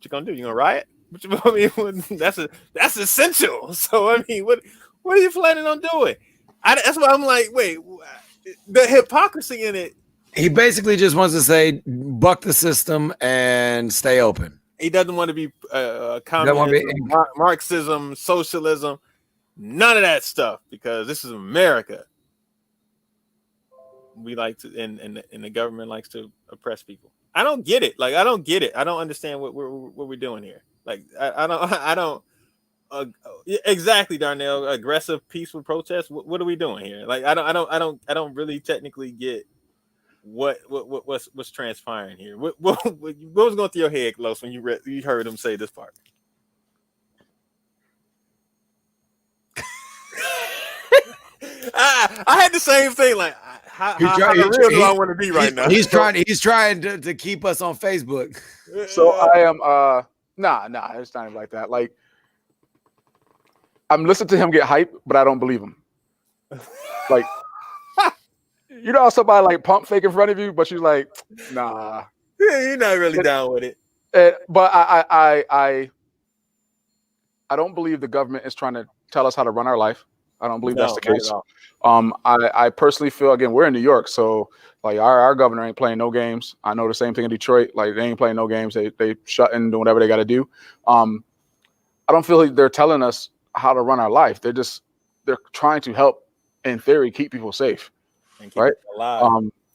you gonna do? You gonna riot? That's essential. So, I mean, what are you planning on doing? That's why I'm like, wait, the hypocrisy in it. He basically just wants to say, buck the system and stay open. He doesn't want to be communism, Marxism, socialism, none of that stuff, because this is America. We like to, and the government likes to oppress people. I don't get it. Like, I don't get it. I don't understand what we're doing here. Like, I don't. Exactly, Darnell. Aggressive, peaceful protest. What are we doing here? Like, I don't really technically get what's transpiring here. What was going through your head, Los, when you heard him say this part? I had the same thing. Like, how real do I want to be right now? He's trying to keep us on Facebook. So I am nah, it's not even like that. Like, I'm listening to him get hype, but I don't believe him. Like, you know how somebody like pump fake in front of you, but she's like, nah. Yeah, you're not really down with it. But I don't believe the government is trying to tell us how to run our life. I don't believe that's the case. I personally feel, again, we're in New York, so like our governor ain't playing no games. I know the same thing in Detroit. Like, they ain't playing no games. They shut and do whatever they got to do. I don't feel like they're telling us how to run our life. They're trying to help, in theory, keep people safe, right?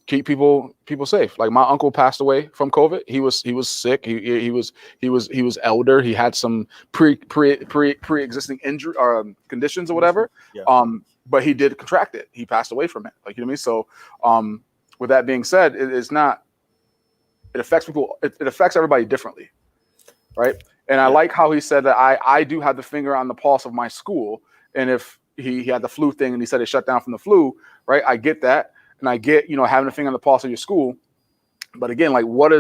Keep people safe. Like, my uncle passed away from COVID. He was sick. He was elder. He had some pre-existing injury or conditions or whatever. Yeah. But he did contract it. He passed away from it. Like, you know what I mean? So, with that being said, it affects people. It affects everybody differently, right? And I like how he said that I do have the finger on the pulse of my school. And if he had the flu thing and he said it shut down from the flu, right? I get that. And I get, having a finger on the pulse of your school. But again, like, what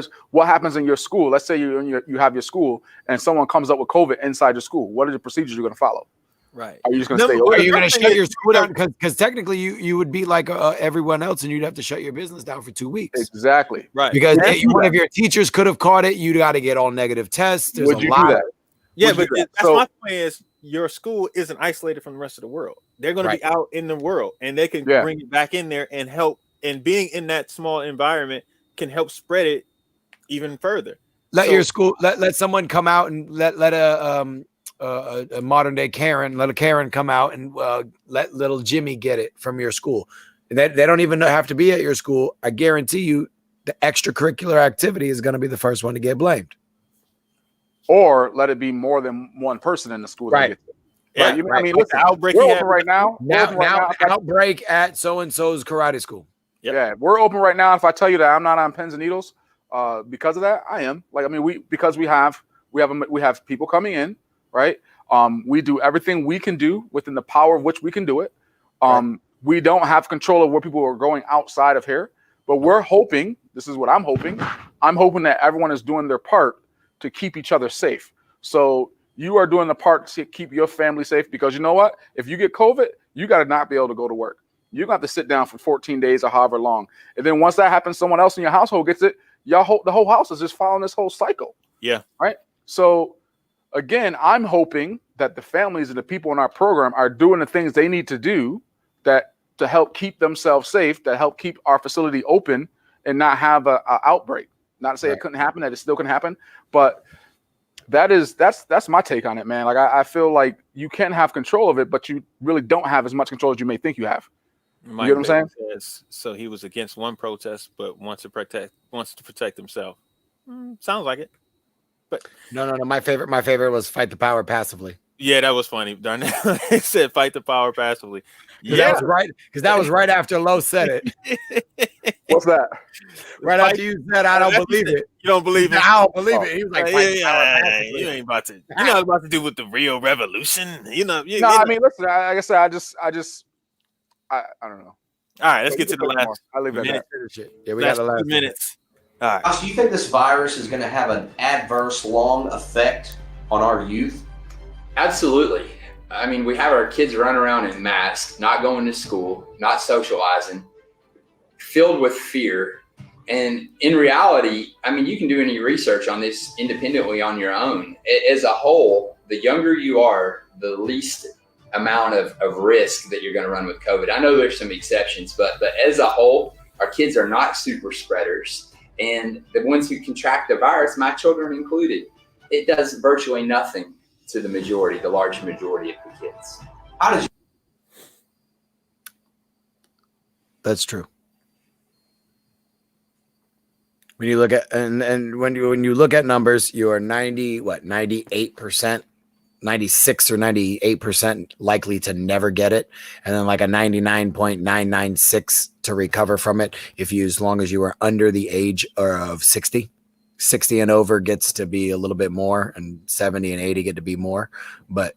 happens in your school? Let's say you have your school and someone comes up with COVID inside your school. What are the procedures you're going to follow? Right. Are you just going to stay open? Are you going to shut your school down? Because technically you would be like everyone else, and you'd have to shut your business down for 2 weeks. Exactly. Right. Because one of your teachers could have caught it. You got to get all negative tests. There's Would you do that? Yeah, but that's my point is, your school isn't isolated from the rest of the world. They're going to be out in the world, and they can bring it back in there and help. And being in that small environment can help spread it even further. Your school let someone come out and let a modern day Karen, let a Karen come out and let little Jimmy get it from your school. They don't even have to be at your school. I guarantee you, the extracurricular activity is going to be the first one to get blamed. Or let it be more than one person in the school. Right. Yeah. Right? I mean, listen, outbreak we're open right now. Now outbreak at so and so's karate school. Yep. Yeah, we're open right now. If I tell you that I'm not on pins and needles, because of that, I am. Like, I mean, because we have people coming in, right? We do everything we can do within the power of which we can do it. We don't have control of where people are going outside of here, but we're hoping, this is what I'm hoping that everyone is doing their part to keep each other safe. So you are doing the part to keep your family safe, because you know what? If you get COVID, you got to not be able to go to work. You're going to have to sit down for 14 days or however long. And then once that happens, someone else in your household gets it. The whole house is just following this whole cycle. Yeah. Right. So again, I'm hoping that the families and the people in our program are doing the things they need to do to help keep themselves safe, to help keep our facility open and not have a outbreak. Not to say it couldn't happen, that it still can happen, but that's my take on it, man. Like I feel like you can have control of it, but you really don't have as much control as you may think you have. You get what I'm saying? Says, so he was against one protest, but wants to protect himself. Sounds like it. But no. My favorite was fight the power passively. Yeah, that was funny. Darnell he said fight the power passively. Yeah, that was right after Lowe said it. What's that? Right after you said, I don't believe it. You don't believe it? I don't believe it. He was like, you ain't about to. You're not about to do with the real revolution. You know. No, I mean, listen. Like I said, I don't know. All right, let's get to the last. I'll leave it at that. Yeah, we got the last 2 minutes. All right. So you think this virus is going to have an adverse, long effect on our youth? Absolutely. I mean, we have our kids running around in masks, not going to school, not socializing, filled with fear. And in reality, I mean, you can do any research on this independently on your own. As a whole, the younger you are, the least amount of risk that you're going to run with COVID. I know there's some exceptions, but as a whole, our kids are not super spreaders. And the ones who contract the virus, my children included, it does virtually nothing to the large majority of the kids. How did you? That's true. When you look at and when you look at numbers, you are 98%, 96 or 98% likely to never get it, and then like a 99.996 to recover from it as long as you are under the age of 60. 60 and over gets to be a little bit more, and 70 and 80 get to be more. But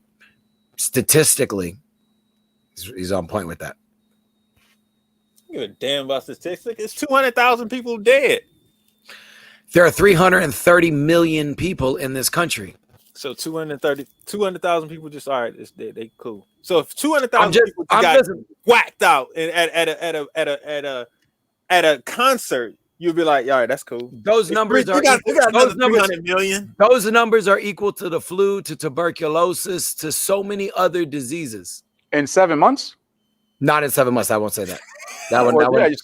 statistically, he's on point with that. Give a damn about statistics. It's 200,000 people dead. There are 330 million people in this country. So 200,000 people just all right. They cool. So if 200,000 people got whacked out at a concert, you'll be like, all right, that's cool. Those numbers are those 300 million. Those numbers are equal to the flu, to tuberculosis, to so many other diseases. In 7 months? Not in 7 months. I won't say that. That one. Yeah, you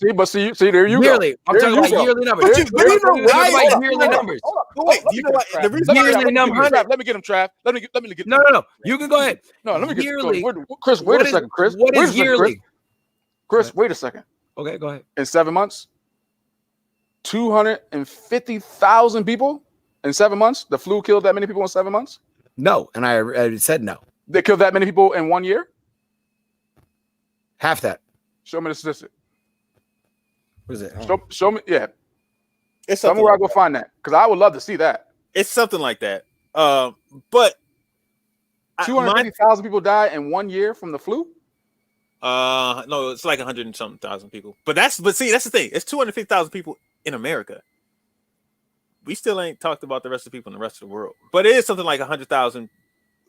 see, there you yearly. go. I'm talking about yearly numbers. Yearly numbers. Wait, you know what? The reason yearly numbers. Let me get him, Trav. Let me get. No. You can go ahead. No, let me get yearly. Chris, wait a second, Chris. What is yearly? Chris, wait a second. Okay, go ahead. In 7 months, 250,000 people in 7 months. The flu killed that many people in 7 months? No, and I said no. They killed that many people in 1 year? Half that. Show me the statistic. What is it? Show me. Yeah. It's somewhere where I go find that, because I would love to see that. It's something like that. But 250,000 people die in 1 year from the flu. No, it's like 100 and something thousand people. But see, that's the thing. It's 250,000 people in America. We still ain't talked about the rest of the people in the rest of the world. But it is something like 100,000,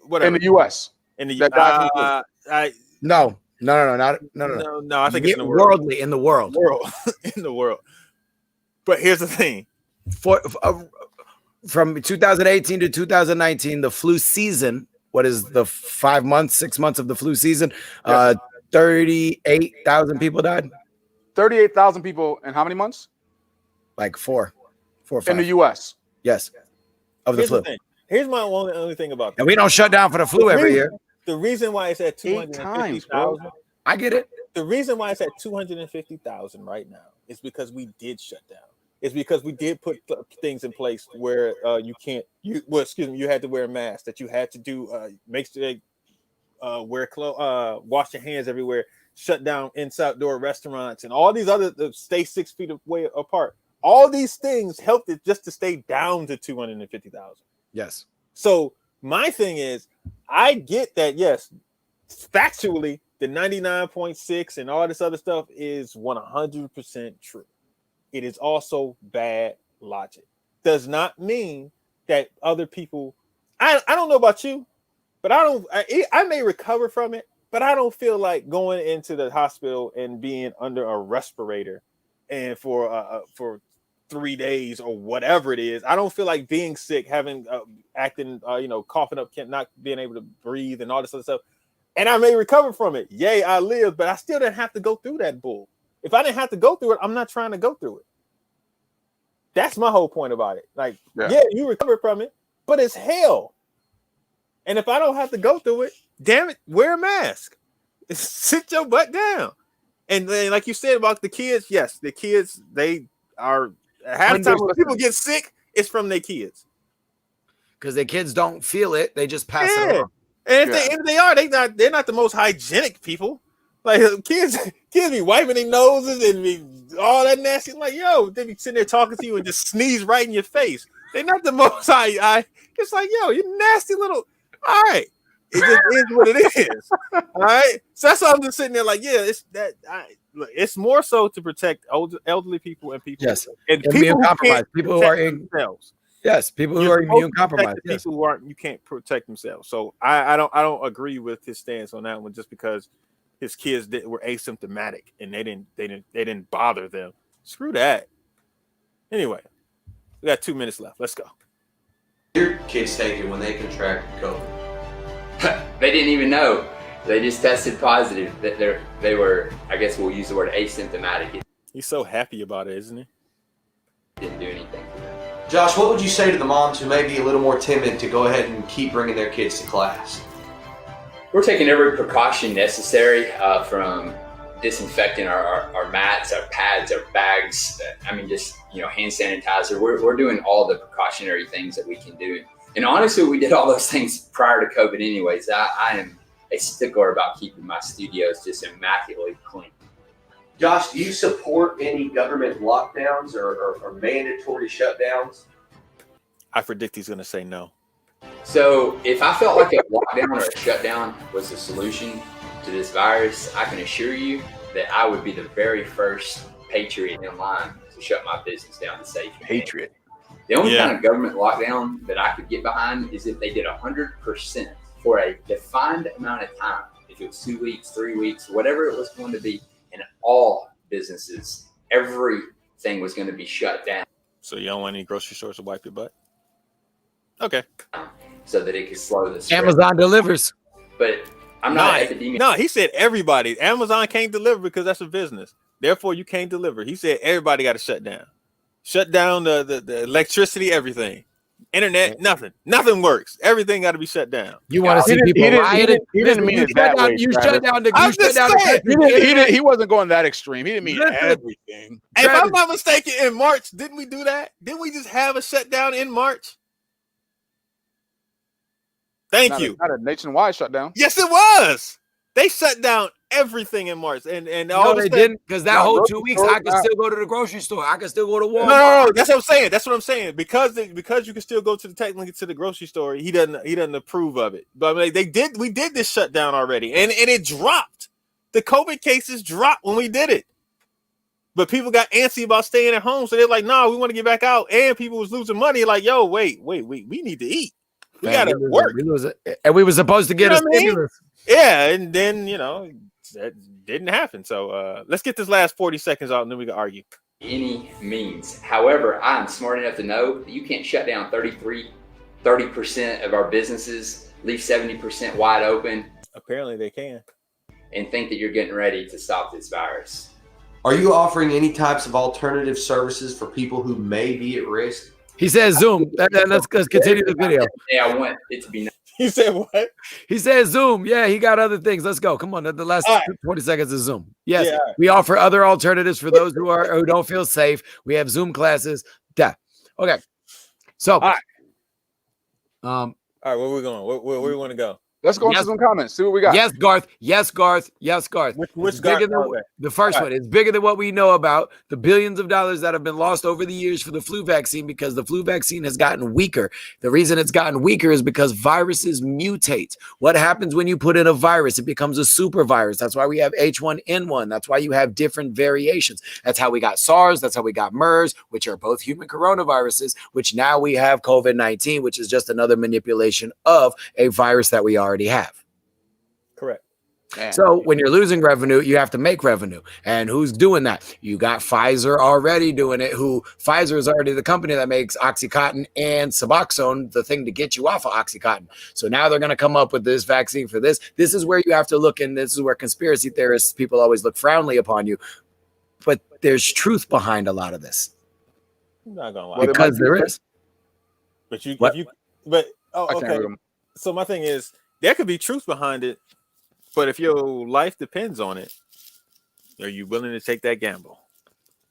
whatever. In the U.S. In the No. I think it's in the world. Worldly, in the world. In the world. But here's the thing. From 2018 to 2019, the flu season, what is the 6 months of the flu season? 38,000 people died. 38,000 people in how many months? Like four or five. In the U.S. Yes. Of the flu. Here's my only thing about that. And we don't shut down for the flu every year. The reason why it's at 250,000, I get it. The reason why it's at 250,000 right now is because we did shut down. It's because we did put things in place where you had to wear a mask, that you had to do make sure wear clothes, wash your hands everywhere, shut down inside door restaurants, and all these other stay 6 feet away apart. All these things helped it just to stay down to 250,000. Yes. So my thing is, I get that, yes, factually, the 99.6 and all this other stuff is 100% true. It is also bad logic. Does not mean that other people, I don't know about you, but I may recover from it, but I don't feel like going into the hospital and being under a respirator and for 3 days or whatever it is. I don't feel like being sick, having acting, coughing up, not being able to breathe and all this other stuff. And I may recover from it. Yay, I live, but I still didn't have to go through that bull. If I didn't have to go through it, I'm not trying to go through it. That's my whole point about it. Like, yeah, you recover from it, but it's hell. And if I don't have to go through it, damn it, wear a mask. Sit your butt down. And then, like you said about the kids, yes, the kids, they are half the time when people get sick, it's from their kids. Because their kids don't feel it, they just pass it on. And if they are, they're not the most hygienic people. Like kids be wiping their noses and be all that nasty. Like, yo, they be sitting there talking to you and just sneeze right in your face. They're not the most it's like, yo, you nasty little. All right. It just is what it is. All right. So that's why I'm just sitting there like, yeah, look, it's more so to protect elderly people and people. Yes. And people compromised. People who are themselves. Yes, people who are immune compromised. People who aren't, you can't protect themselves. So I don't agree with his stance on that one, just because his kids were asymptomatic and they didn't bother them. Screw that. Anyway, we got 2 minutes left. Let's go. Your kids taken when they contract COVID? They didn't even know. They just tested positive. That they were, I guess we'll use the word asymptomatic. He's so happy about it, isn't he? Didn't do anything for them. Josh, what would you say to the moms who may be a little more timid to go ahead and keep bringing their kids to class? We're taking every precaution necessary, from disinfecting our mats, our pads, our bags. I mean, just, hand sanitizer. We're doing all the precautionary things that we can do. And honestly, we did all those things prior to COVID anyways. I am a stickler about keeping my studios just immaculately clean. Josh, do you support any government lockdowns or mandatory shutdowns? I predict he's going to say no. So if I felt like a lockdown or a shutdown was the solution to this virus, I can assure you that I would be the very first patriot in line to shut my business down to save you. Patriot. The only kind of government lockdown that I could get behind is if they did 100% for a defined amount of time. If it was 2 weeks, 3 weeks, whatever it was going to be, and all businesses, everything was going to be shut down. So you don't want any grocery stores to wipe your butt? Okay. So that it could slow the spread. Amazon delivers. But I'm not an epidemiologist. No, he said everybody. Amazon can't deliver because that's a business. Therefore, you can't deliver. He said everybody got to shut down. Shut down the electricity, everything. Internet, nothing. Nothing works. Everything got to be shut down. You want to see people rioting? He didn't mean it that way. You shut down the country. He wasn't going that extreme. He didn't mean everything. If I'm not mistaken, in March, didn't we do that? Didn't we just have a shutdown in March? Thank you. Not a nationwide shutdown. Yes, it was. They shut down everything in March, and no, they didn't, because that whole 2 weeks I could still go to the grocery store. I could still go to Walmart. No, that's what I'm saying. That's what I'm saying. Because you can still go to the grocery store. He doesn't approve of it. But I mean, we did this shutdown already, and it dropped. The COVID cases dropped when we did it. But people got antsy about staying at home, so they're like, "No, we want to get back out." And people was losing money. Like, "Yo, wait, we need to eat. We gotta work." And we were supposed to get a stimulus. Yeah, and then that didn't happen. So let's get this last 40 seconds out, and then we can argue. Any means. However, I'm smart enough to know that you can't shut down 30% of our businesses, leave 70% wide open. Apparently they can. And think that you're getting ready to stop this virus. Are you offering any types of alternative services for people who may be at risk? He says Zoom. Let's continue the video. Yeah, I want it to be. He said what? He says Zoom. Yeah, he got other things. Let's go. Come on. The last 20 seconds is Zoom. Yes, we offer other alternatives for those who don't feel safe. We have Zoom classes. Yeah. Okay. So, all right, where we going? Where we want to go? Let's go into some comments. See what we got. Yes, Garth. Yes, Garth. Yes, Garth. Which bigger Garth? than the first one. It's bigger than what we know about the billions of dollars that have been lost over the years for the flu vaccine because the flu vaccine has gotten weaker. The reason it's gotten weaker is because viruses mutate. What happens when you put in a virus? It becomes a super virus. That's why we have H1N1. That's why you have different variations. That's how we got SARS. That's how we got MERS, which are both human coronaviruses, which now we have COVID-19, which is just another manipulation of a virus that we already have. Correct. Man. So when you're losing revenue, you have to make revenue. And who's doing that? You got Pfizer already doing it, Pfizer is already the company that makes Oxycontin and Suboxone, the thing to get you off of Oxycontin. So now they're going to come up with this vaccine for this. This is where you have to look, and this is where conspiracy theorists, people always look frowningly upon you. But there's truth behind a lot of this. I'm not gonna lie. Because there is. But I can't okay. read 'em. So my thing is, there could be truth behind it, but if your life depends on it, are you willing to take that gamble?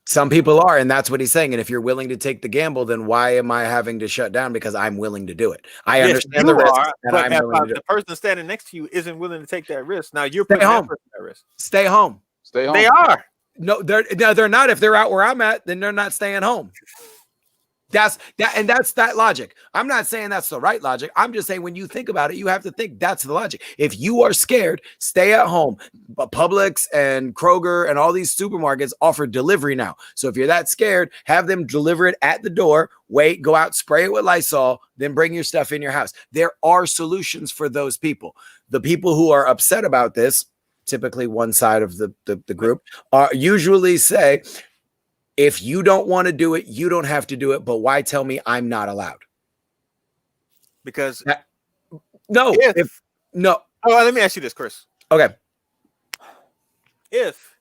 Some people are, and that's what he's saying. And if you're willing to take the gamble, then why am I having to shut down? Because I'm willing to do it. I understand the risk, but I'm willing to do the it. person standing next to you isn't willing to take that risk. Now you're Stay putting home. that person at risk. Stay home. Stay home. They are. No, they're not. If they're out where I'm at, then they're not staying home. That's that logic. I'm not saying that's the right logic. I'm just saying when you think about it, you have to think that's the logic. If you are scared, stay at home. But Publix and Kroger and all these supermarkets offer delivery now. So if you're that scared, have them deliver it at the door. Wait, go out, spray it with Lysol, then bring your stuff in your house. There are solutions for those people. The people who are upset about this, typically one side of the group, usually say, if you don't want to do it, you don't have to do it. But why tell me I'm not allowed? Because no. Oh, let me ask you this, Chris. Okay. If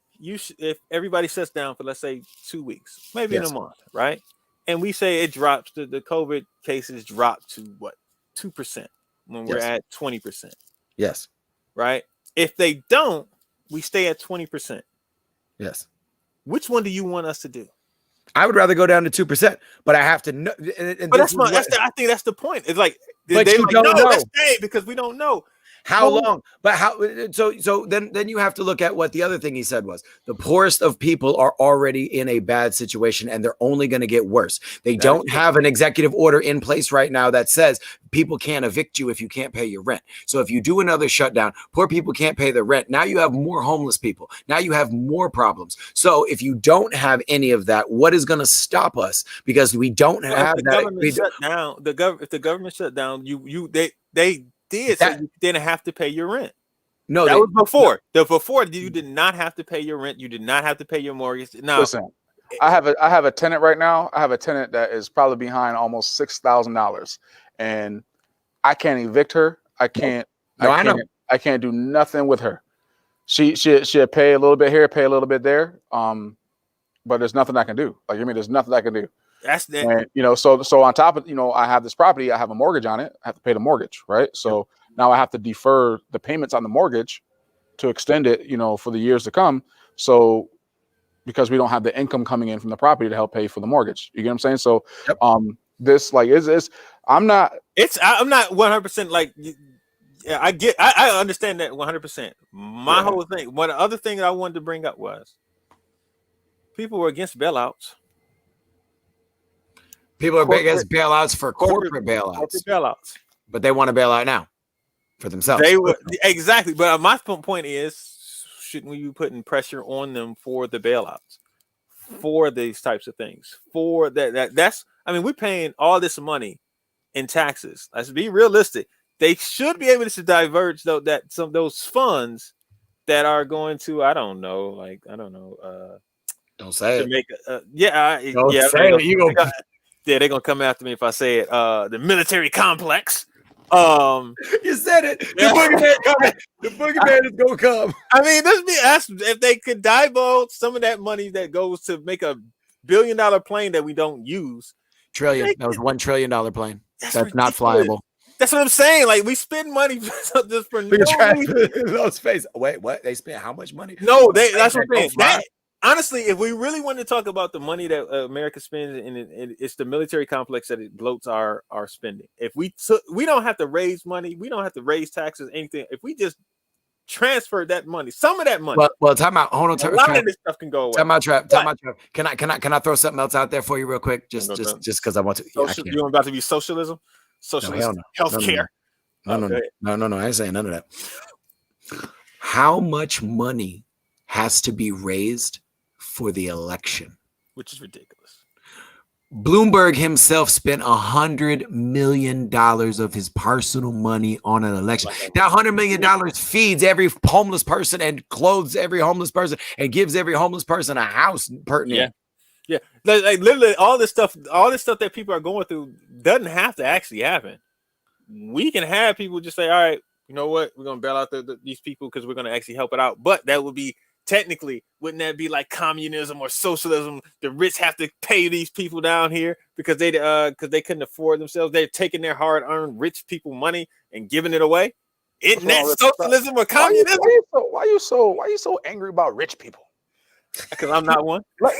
everybody sits down for, let's say, 2 weeks, maybe in a month, right? And we say it drops, the COVID cases drop to what, 2% when we're at 20%. Yes. Right? If they don't, we stay at 20%. Yes. Which one do you want us to do? I would rather go down to 2%, but I have to know. But I think that's the point. It's like, but they you like, don't know. Let's stay because we don't know. How long? But how? So then you have to look at what the other thing he said was the poorest of people are already in a bad situation and they're only going to get worse. They don't have an executive order in place right now that says people can't evict you if you can't pay your rent. So if you do another shutdown, poor people can't pay their rent. Now you have more homeless people. Now you have more problems. So if you don't have any of that, what is going to stop us? Because we don't have that. If the government shut down, they did so you didn't have to pay your rent. No, that was before. Before you did not have to pay your rent. You did not have to pay your mortgage. Now, listen, I have a tenant right now. I have a tenant that is probably behind almost $6,000, and I can't evict her. I can't. I can't do nothing with her. She'll pay a little bit here, pay a little bit there. But there's nothing I can do. Like, I mean, there's nothing I can do. That's that. And, so on top of, I have this property, I have a mortgage on it. I have to pay the mortgage, right? So now I have to defer the payments on the mortgage to extend it, for the years to come. So because we don't have the income coming in from the property to help pay for the mortgage, you get what I'm saying? So, this like is I'm not 100% like. Yeah, I understand that 100%. My whole thing. One other thing that I wanted to bring up was people were against bailouts. People are against bailouts for corporate bailouts. But they want to bail out now for themselves. They were exactly. But my point is, shouldn't we be putting pressure on them for the bailouts, for these types of things, for that's. I mean, we're paying all this money in taxes. Let's be realistic. They should be able to diverge some of those funds that are going to don't say it. Make they're gonna come after me if I say it. The military complex. You said it. The boogeyman is gonna come. I mean, let's be asked if they could divulge some of that money that goes to make $1 billion plane that we don't use. That was $1 trillion plane. That's not flyable. That's what I'm saying. Like, we spend money just for no reason. Those space. Wait, what? They spent how much money? No, that's what I'm saying. honestly, if we really want to talk about the money that America spends, and it's the military complex that it bloats our spending. If we took, we don't have to raise money, we don't have to raise taxes, anything. If we just transfer that money, some of that money, well, time out. Hold on, a lot of this stuff can go away. Time out, Trap. Time out, Trap. Can I throw something else out there for you real quick? Just because I want to. Yeah, You're about to be socialism, socialism, healthcare. No. I ain't saying none of that. How much money has to be raised for the election? Which is ridiculous. Bloomberg himself spent $100 million of his personal money on an election. That $100 million feeds every homeless person and clothes every homeless person and gives every homeless person a house pertinent. Yeah. Like literally all this stuff that people are going through doesn't have to actually happen. We can have people just say, all right, you know what? We're going to bail out these people because we're going to actually help it out. But that would be technically, wouldn't that be like communism or socialism? The rich have to pay these people down here because they couldn't afford themselves. They're taking their hard-earned rich people money and giving it away. Isn't that socialism or communism? Why are you so angry about rich people? Because I'm not one. Let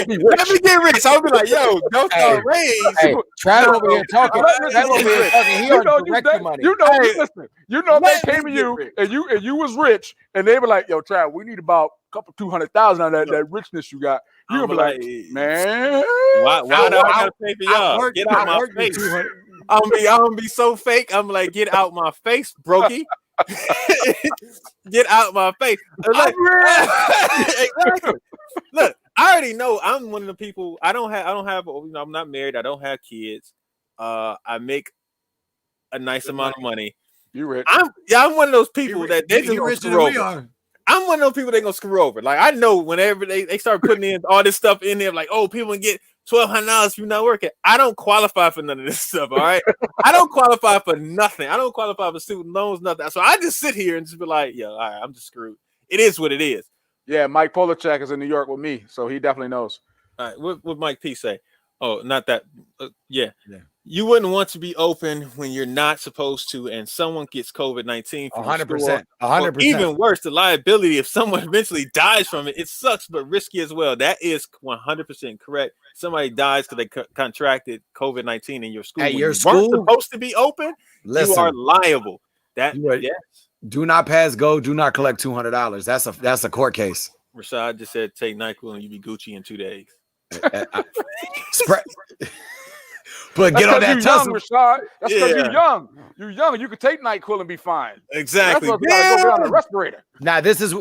me get rich. I'll be like, yo, don't start raise. Hey, Trav over here talking. Trav over here talking. He on direct money. Listen. You know, they came to you and you was rich, and they were like, yo, Trav, we need about a couple 200,000 on that richness you got. You're gonna be like, man, why do I gotta pay for y'all? Get out my face. I'm gonna be so fake. I'm like, get out my face, brokey. Get out my face. Like, exactly. Look, I already know I'm one of the people. I don't have. I'm not married. I don't have kids. I make a nice amount of money. You rich? I'm one of those people that they just gonna screw over. I'm one of those people they gonna screw over. Like I know whenever they start putting in all this stuff in there, like, oh, people can get $1,200 if you're not working. I don't qualify for none of this stuff. All right, I don't qualify for nothing. I don't qualify for student loans, nothing. So I just sit here and just be like, yo, all right, I'm just screwed. It is what it is. Yeah, Mike Polachek is in New York with me, so he definitely knows. All right, what Mike P say? Oh, not that. Yeah. You wouldn't want to be open when you're not supposed to, and someone gets COVID-19. 100%. 100%. Even worse, the liability if someone eventually dies from it. It sucks, but risky as well. That is 100% correct. Somebody dies because they contracted COVID-19 in your school. At your school, school, supposed to be open. Listen, you are liable. Yes. Do not pass go. Do not collect $200. That's a court case. Rashad just said take NyQuil and you be Gucci in 2 days. But get on that tussle, Rashad. That's because you're young. You're young. You could take NyQuil and be fine. Exactly. That's why you gotta go on the respirator. Now this is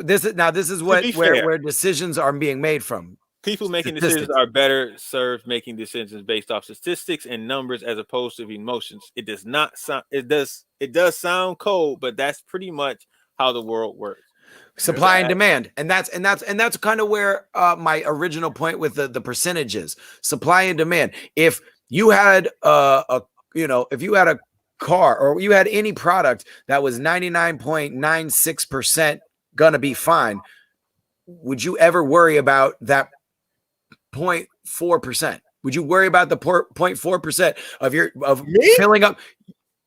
where decisions are being made from. People making decisions are better served making decisions based off statistics and numbers as opposed to emotions. It does not sound. It does sound cold, but that's pretty much how the world works. Supply and demand, and that's kind of where my original point with the percentages, supply and demand. If you had if you had a car or you had any product that was 99.96% gonna be fine, would you ever worry about that 0.4%? Would you worry about the 0.4% of filling up?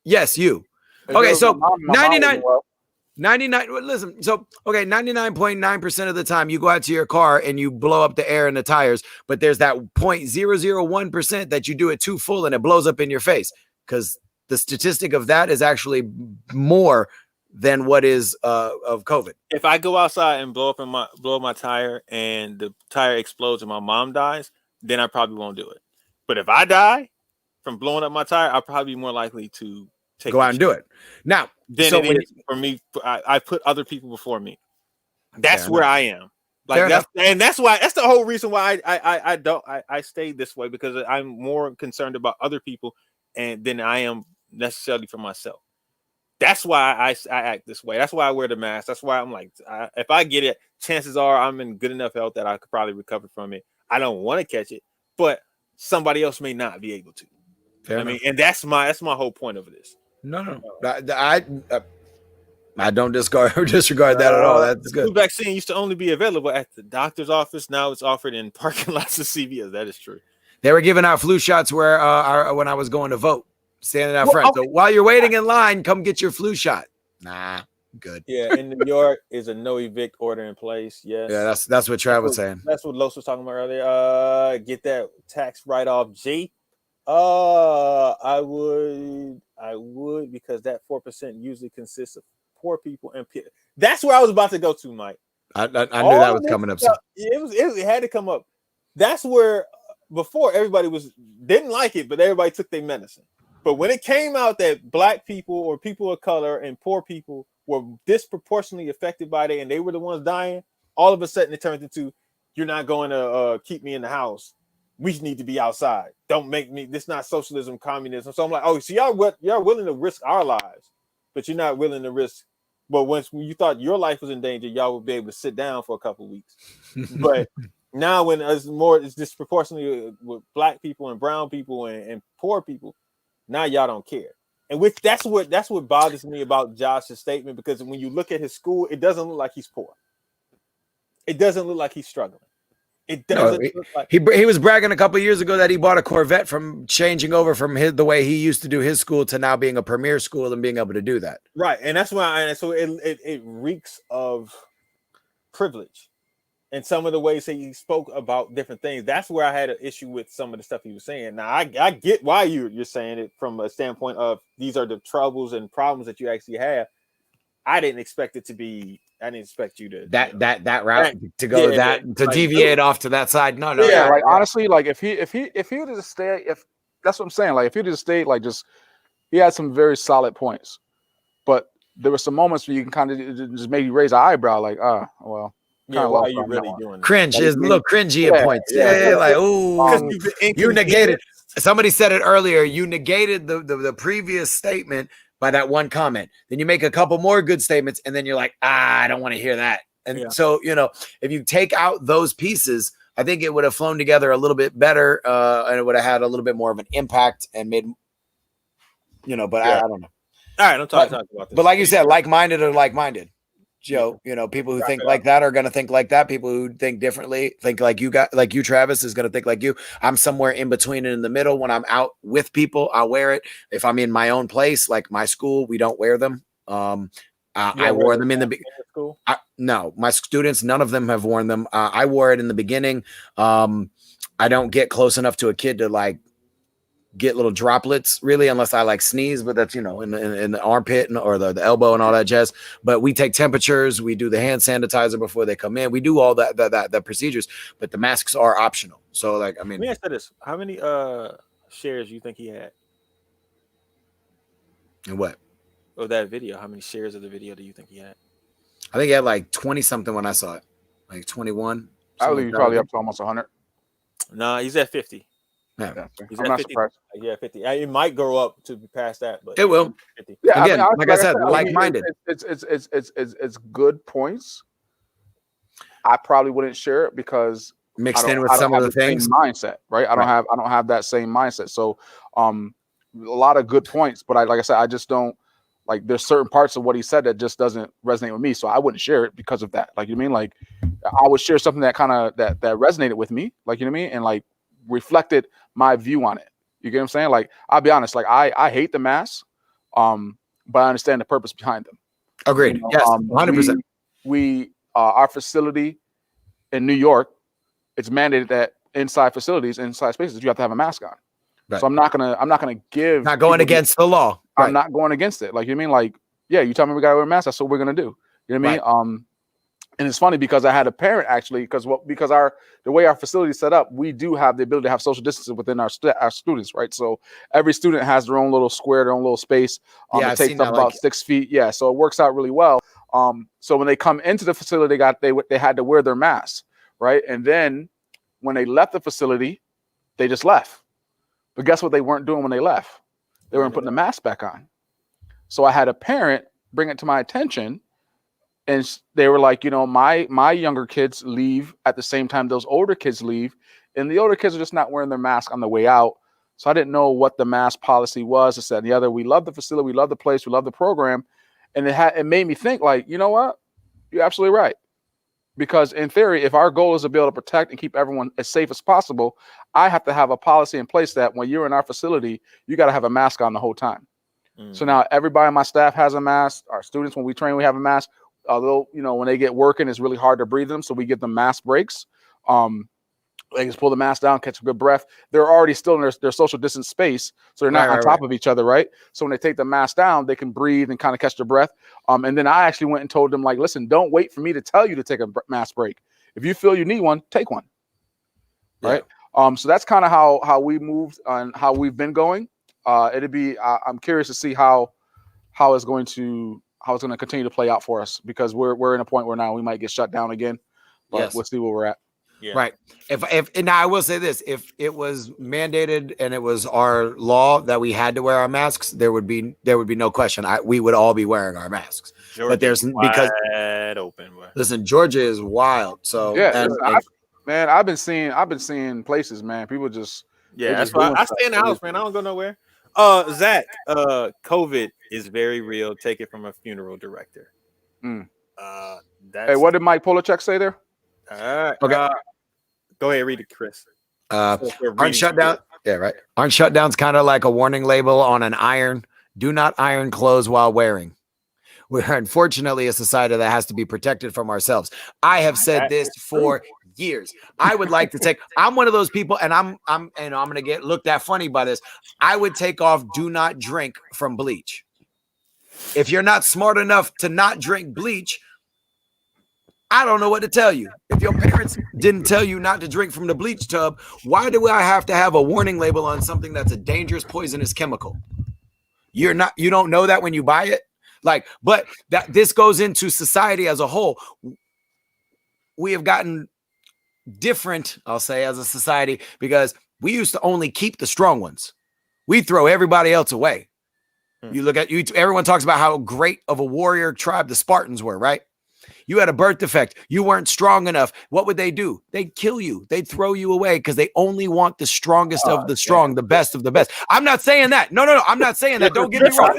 Yes, you. Okay, so 99. Listen, so okay, 99.9% of the time you go out to your car and you blow up the air in the tires, but there's that 0.001% that you do it too full and it blows up in your face, because the statistic of that is actually more than what is of COVID. If I go outside and blow up my tire and the tire explodes and my mom dies, then I probably won't do it. But if I die from blowing up my tire, I'll probably be more likely to go out and do it. Now, then so it is for me. I put other people before me. That's where I am. Like that's why. That's the whole reason why I stayed this way, because I'm more concerned about other people than I am necessarily for myself. That's why I act this way. That's why I wear the mask. That's why I'm like, if I get it, chances are I'm in good enough health that I could probably recover from it. I don't want to catch it, but somebody else may not be able to. I mean, and that's my whole point of this. No. I don't disregard that at all. That's good. The vaccine used to only be available at the doctor's office. Now it's offered in parking lots of CVS. That is true. They were giving out flu shots when I was going to vote, standing out front. Okay. So while you're waiting in line, come get your flu shot. Nah. Good. Yeah, in New York is a no evict order in place. Yes. Yeah, that's what Trav was saying. That's what Los was talking about earlier. Get that tax write off, G. I would because that 4% usually consists of poor people and that's where I was about to go to, Mike. I knew that was coming up. It had to come up. That's where before everybody didn't like it, but everybody took their medicine. But when it came out that black people or people of color and poor people were disproportionately affected by it, and they were the ones dying, all of a sudden it turned into, you're not going to keep me in the house. We need to be outside. Don't make me. This is not socialism, communism. So I'm like, oh, so y'all willing to risk our lives, but you're not willing to risk. But when you thought your life was in danger, y'all would be able to sit down for a couple of weeks. But now when it's disproportionately with black people and brown people and poor people, now y'all don't care. And that's what bothers me about Josh's statement, because when you look at his school, it doesn't look like he's poor. It doesn't look like he's struggling. It doesn't look like he was bragging a couple of years ago that he bought a Corvette from changing over from the way he used to do his school to now being a premier school and being able to do that. Right, and that's why. So it reeks of privilege, and some of the ways that he spoke about different things. That's where I had an issue with some of the stuff he was saying. Now I get why you're saying it from a standpoint of these are the troubles and problems that you actually have. I didn't expect it to be. I didn't expect you to that route to go to deviate off to that side. No. Yeah, like honestly, like if he would have stayed, if that's what I'm saying, like if he would have stayed, like he had some very solid points, but there were some moments where you can kind of just maybe raise an eyebrow, like well. Yeah, why are you really doing that? Cringe is a little cringy at points. Yeah, like ooh, you negated. Somebody said it earlier. You negated the previous statement by that one comment. Then you make a couple more good statements, and then you're like, I don't want to hear that. And so, if you take out those pieces, I think it would have flown together a little bit better, and it would have had a little bit more of an impact and made, but I don't know. All right, I'm talking about this. But like you said, like-minded are like-minded. Joe, people who think like that are going to think like that. People who think differently, think like you, Travis, is going to think like you. I'm somewhere in between and in the middle. When I'm out with people, I'll wear it. If I'm in my own place, like my school, we don't wear them. I wore them in the school. No, my students, none of them have worn them. I wore it in the beginning. I don't get close enough to a kid to get little droplets really, unless I sneeze, but that's in the armpit or the elbow and all that jazz. But we take temperatures, we do the hand sanitizer before they come in, we do all that procedures, but the masks are optional. So let me ask you this: how many shares you think he had? And what? Of that video, how many shares of the video do you think he had? I think he had 20 something when I saw it, 21. I believe he's probably up to almost 100. Nah, he's at 50. Yeah, I'm not surprised. Yeah, 50. It might grow up to be past that, but it will. 50. Yeah, again, like I said, like-minded. It's good points. I probably wouldn't share it because mixed in with some of the things. Mindset, right? I don't have that same mindset. So, a lot of good points, but like I said, I just don't there's certain parts of what he said that just doesn't resonate with me. So I wouldn't share it because of that. I would share something that kind of that resonated with me, and reflected my view on it. You get what I'm saying? I'll be honest, I hate the masks, but I understand the purpose behind them. Agreed. Yes, 100%. We our facility in New York, it's mandated that inside facilities, inside spaces, you have to have a mask on. Right. So I'm not gonna give. Not going against the law. I'm not going against it. You tell me we gotta wear a mask, that's what we're gonna do. You know what I mean? And it's funny because I had a parent actually, because the way our facility is set up, we do have the ability to have social distancing within our students, right? So every student has their own little square, their own little space. It takes up about 6 feet. Yeah, so it works out really well. So when they come into the facility, they had to wear their masks, right? And then when they left the facility, they just left. But guess what they weren't doing when they left? They weren't putting the mask back on. So I had a parent bring it to my attention. And they were like, my younger kids leave at the same time those older kids leave. And the older kids are just not wearing their mask on the way out. So I didn't know what the mask policy was. I said, the other, we love the facility, we love the place, we love the program. And it made me think you know what? You're absolutely right. Because in theory, if our goal is to be able to protect and keep everyone as safe as possible, I have to have a policy in place that when you're in our facility, you got to have a mask on the whole time. So now everybody on my staff has a mask. Our students, when we train, we have a mask. Although, when they get working, it's really hard to breathe them. So we give them mask breaks. They just pull the mask down, catch a good breath. They're already still in their social distance space. So they're not on top of each other, right? So when they take the mask down, they can breathe and kind of catch their breath. And then I actually went and told them, like, listen, don't wait for me to tell you to take a mask break. If you feel you need one, take one. Right. So that's kind of how we moved and how we've been going. I'm curious to see how it's going to continue to play out for us, because we're in a point where now we might get shut down again, but we'll see where we're at. Yeah. Right. If now I will say this, if it was mandated and it was our law that we had to wear our masks, there would be no question. We would all be wearing our masks. Georgia, but there's because open. Listen, Georgia is wild. So man, I've been seeing places, man. People just that's why I stay in the house, man. I don't go nowhere. Zach, COVID is very real. Take it from a funeral director. Hey, what did Mike Polachek say there? All right. Okay. Go ahead, read it, Chris. Aren't shutdown? Yeah, right. Aren't shutdowns kind of like a warning label on an iron? Do not iron clothes while wearing. We're unfortunately a society that has to be protected from ourselves. I have said this for years. I would like to I'm one of those people, and I'm going to get looked at funny by this. I would take off do not drink from bleach. If you're not smart enough to not drink bleach, I don't know what to tell you. If your parents didn't tell you not to drink from the bleach tub, why do I have to have a warning label on something that's a dangerous, poisonous chemical? You don't know that when you buy it? But this goes into society as a whole. We have gotten different, I'll say, as a society, because we used to only keep the strong ones. We throw everybody else away. You look at everyone talks about how great of a warrior tribe the Spartans were, right? You had a birth defect. You weren't strong enough. What would they do? They'd kill you. They'd throw you away because they only want the strongest of the strong, the best of the best. I'm not saying that. No. I'm not saying that. Don't get me wrong.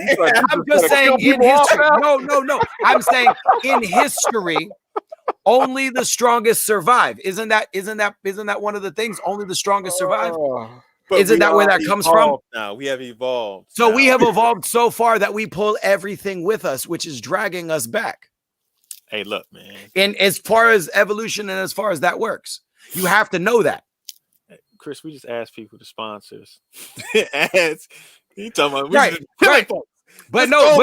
I'm just saying in history. No. I'm saying in history, only the strongest survive. Isn't that one of the things? Only the strongest survive. Isn't that where that comes from? No, we have evolved. So we have evolved so far that we pull everything with us, which is dragging us back. Hey, look, man. And as far as evolution and as far as that works, you have to know that. Chris, we just asked people to sponsors. Ads. You talking about right. But no.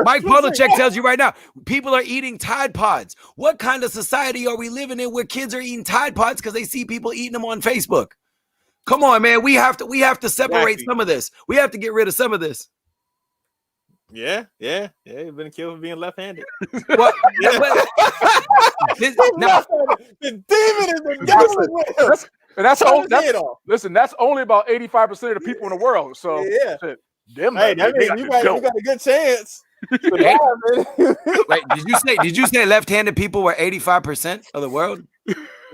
Mike Polachek tells you right now, people are eating Tide Pods. What kind of society are we living in where kids are eating Tide Pods because they see people eating them on Facebook? Come on, man. We have to separate some of this. We have to get rid of some of this. Yeah. You've been killed for being left-handed. Well, the demon is the devil. That's only about 85% of the people in the world. So hey, that means you got a good chance. Wait, did you say left-handed people were 85% of the world?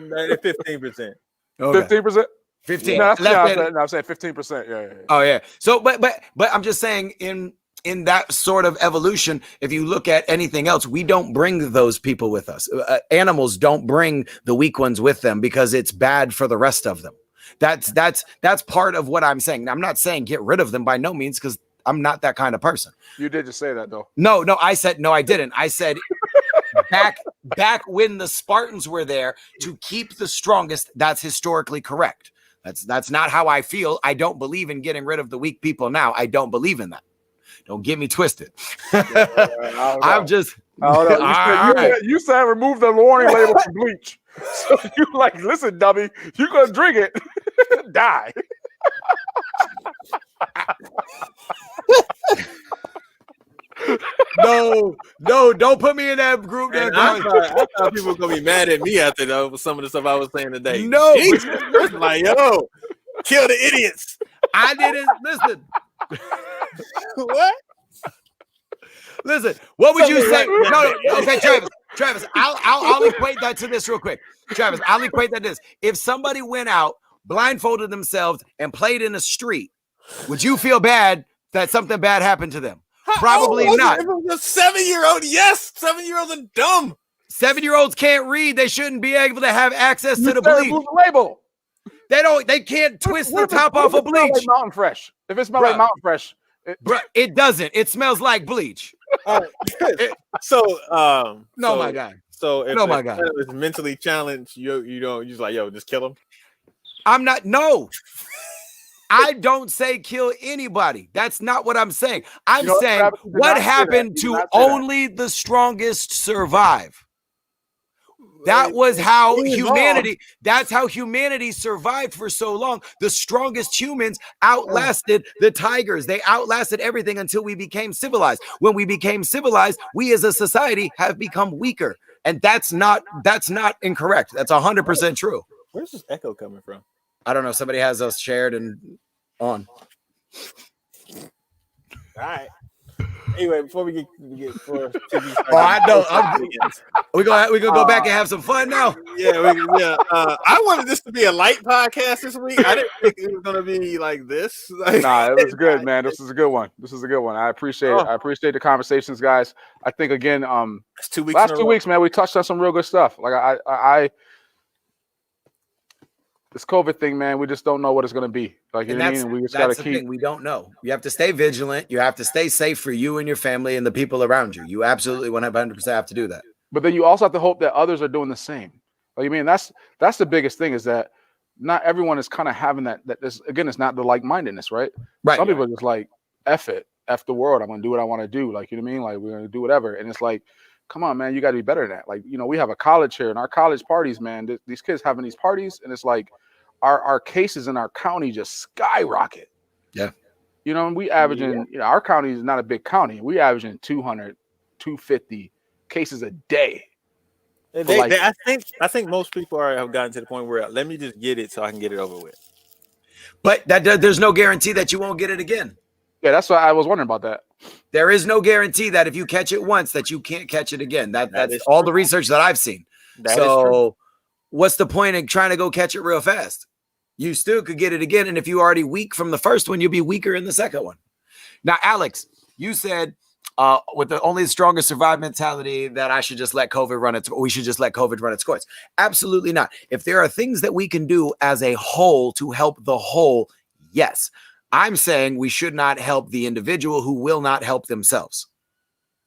15%. 15%. 15. No, I'm saying 15%. Yeah. Oh yeah. So, but I'm just saying in that sort of evolution, if you look at anything else, we don't bring those people with us. Animals don't bring the weak ones with them because it's bad for the rest of them. That's part of what I'm saying. I'm not saying get rid of them by no means, because I'm not that kind of person. You did just say that though. No, I said no, I didn't. I said back when the Spartans were there to keep the strongest. That's historically correct. That's not how I feel. I don't believe in getting rid of the weak people now. I don't believe in that. Don't get me twisted. I'm just. You said remove the warning label from bleach. So you listen, dummy, you're gonna drink it, die. No, don't put me in that group. I thought people were gonna be mad at me after some of the stuff I was saying today. No, yo, kill the idiots. I didn't listen. What? Listen, what would you say? No, okay, Travis, I'll equate that to this real quick. Travis, I'll equate that to this. If somebody went out, blindfolded themselves, and played in the street, would you feel bad that something bad happened to them? Probably not. If it was a 7-year-old, yes. 7-year-olds are dumb. 7-year-olds can't read. They shouldn't be able to have access to the bleach. The label. They can't twist the top off of bleach. Like Mountain Fresh. If it smells like Mountain Fresh, Bro, it doesn't. It smells like bleach. All right. So, No, so, my guy. So if No, my a guy. man is mentally challenged, you don't, you're just like, yo, just kill him. I'm not. No. I don't say kill anybody. That's not what I'm saying. I'm You know what, saying Travis, you did what not say that. happened You did to not say that. only the strongest survive. That was how humanity, that's how humanity survived for so long. The strongest humans outlasted the tigers. They outlasted everything until we became civilized. When we became civilized, we as a society have become weaker. And that's not incorrect. That's 100% true. Where's this echo coming from? I don't know. Somebody has us shared and on. All right. Anyway, before we get for I know. We gonna go back and have some fun now. Yeah. I wanted this to be a light podcast this week. I didn't think it was gonna be like this. Nah, it was good, man. This is a good one. I appreciate it. I appreciate the conversations, guys. I think again, it's 2 weeks. Last 2 weeks, man, we touched on some real good stuff. Like I this COVID thing, man, we just don't know what it's gonna be. Like, you know what I mean? And we just gotta keep. We don't know. You have to stay vigilant. You have to stay safe for you and your family and the people around you. You absolutely 100% have to do that. But then you also have to hope that others are doing the same. Like, I mean, that's the biggest thing, is that not everyone is kind of having that. That this, again, it's not the like-mindedness, right? Right. Some people are just like, F it, F the world. I'm gonna do what I want to do. Like, you know what I mean? Like, we're gonna do whatever. And it's like, come on, man, you got to be better than that. Like, you know, we have a college here, and our college parties, man. These kids having these parties, and it's like, our cases in our county just skyrocket. Yeah. You know, and we averaging, you know, our county is not a big county. We averaging 200, 250 cases a day. I think most people have gotten to the point where let me just get it so I can get it over with. But there's no guarantee that you won't get it again. Yeah, that's why I was wondering about that. There is no guarantee that if you catch it once that you can't catch it again. That's all the research that I've seen. So what's the point in trying to go catch it real fast? You still could get it again. And if you're already weak from the first one, you'll be weaker in the second one. Now, Alex, you said with the only strongest survive mentality that I should just let COVID run its, we should just let COVID run its course. Absolutely not. If there are things that we can do as a whole to help the whole, yes. I'm saying we should not help the individual who will not help themselves.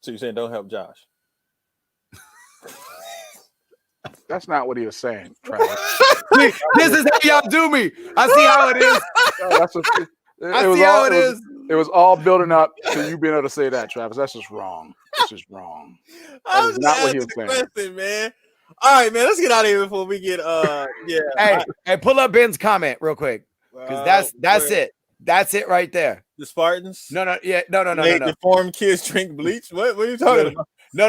So you're saying don't help Josh? That's not what he was saying, Travis. See, this is how y'all do me. I see how it is. I see how it is. It was all building up to you being able to say that, Travis. That's just wrong. That's just wrong. That is not what he was saying. Question, man. All right, man. Let's get out of here before we get Hey, pull up Ben's comment real quick. Because that's it. That's it right there. The Spartans? No. Deformed kids drink bleach? What are you talking about? No.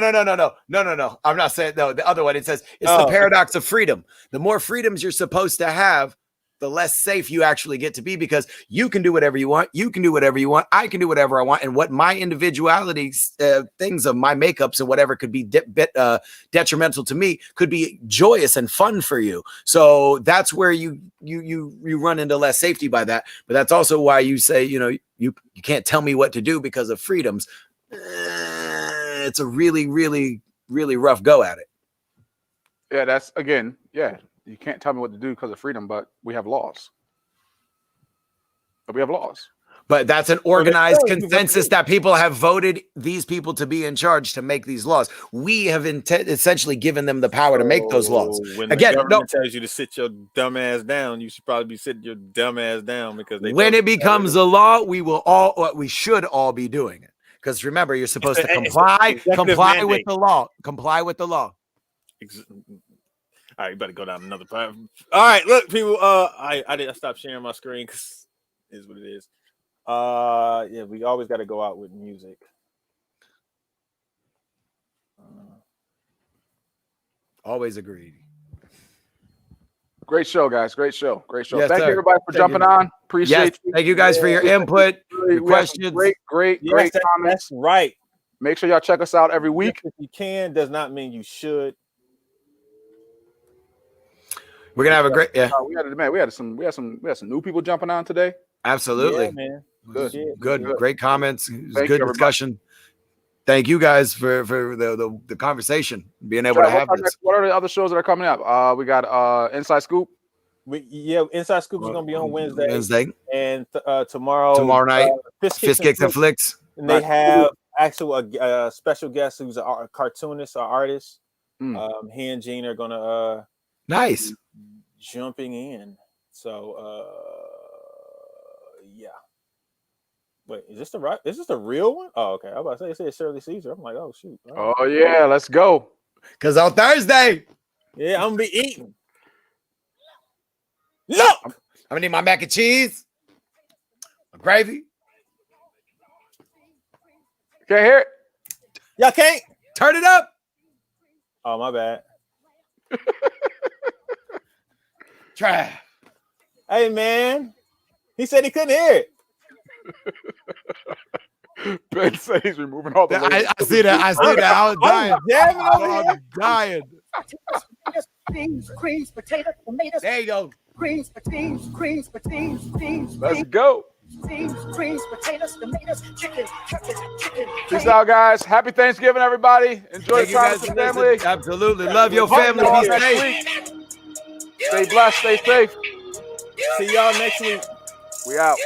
I'm not saying no. The other one, it says it's the paradox of freedom. The more freedoms you're supposed to have, the less safe you actually get to be, because you can do whatever you want. You can do whatever you want. I can do whatever I want. And what my individuality things of my makeups and whatever could be detrimental to me could be joyous and fun for you. So that's where you run into less safety by that. But that's also why you say, you can't tell me what to do because of freedoms. It's a really, really, really rough go at it. Yeah, that's again, yeah. You can't tell me what to do because of freedom, but we have laws. But that's an organized consensus that people have voted these people to be in charge to make these laws. We have essentially given them the power to make those laws. When the government tells you to sit your dumb ass down, you should probably be sitting your dumb ass down, because when it becomes a law, we should all be doing it. Because remember, you're supposed to comply with the law. Comply with the law. All right, you better go down another path. All right, look, people. I stopped sharing my screen because it is what it is. Yeah, we always got to go out with music. Always agreed. Great show, guys. Great show. Yes, Thank sir. you, everybody, for jumping on. Appreciate you. Thank you guys for your input, your questions. Great comments. That's right. Make sure y'all check us out every week. If you can, does not mean you should. We're gonna have a great we had some new people jumping on today. Absolutely, yeah, man. Good. Great comments. Good discussion. Thank you guys for the conversation, being able to have this. What are the other shows that are coming up? We got Inside Scoop. Inside Scoop is gonna be on Wednesday. And tomorrow night, Fist Kicks and Flicks. And they have actual special guest who's a cartoonist or artist. He and Gene are gonna nice jumping in. So yeah. Wait, is this the right? Is this the real one? Oh, okay. I was about to say it said Shirley Caesar. I'm like, oh shoot. Oh yeah, let's go. Cause on Thursday, yeah, I'm gonna be eating. Look, I'm gonna need my mac and cheese, my gravy. Can't hear it. Y'all can't turn it up. Oh, my bad. Try. Hey man, he said he couldn't hear it. Ben said he's removing all the. I see that. I see that. I was dying. I'm dying. Beans, greens, potato, tomatoes. There you go. Greens, beans. Let's go. Beans, greens, potatoes, tomatoes, chicken. Peace out, guys. Happy Thanksgiving, everybody. Enjoy the time with your family. Absolutely. Love your family. Be safe. Stay blessed. Stay safe. See y'all next week. We out.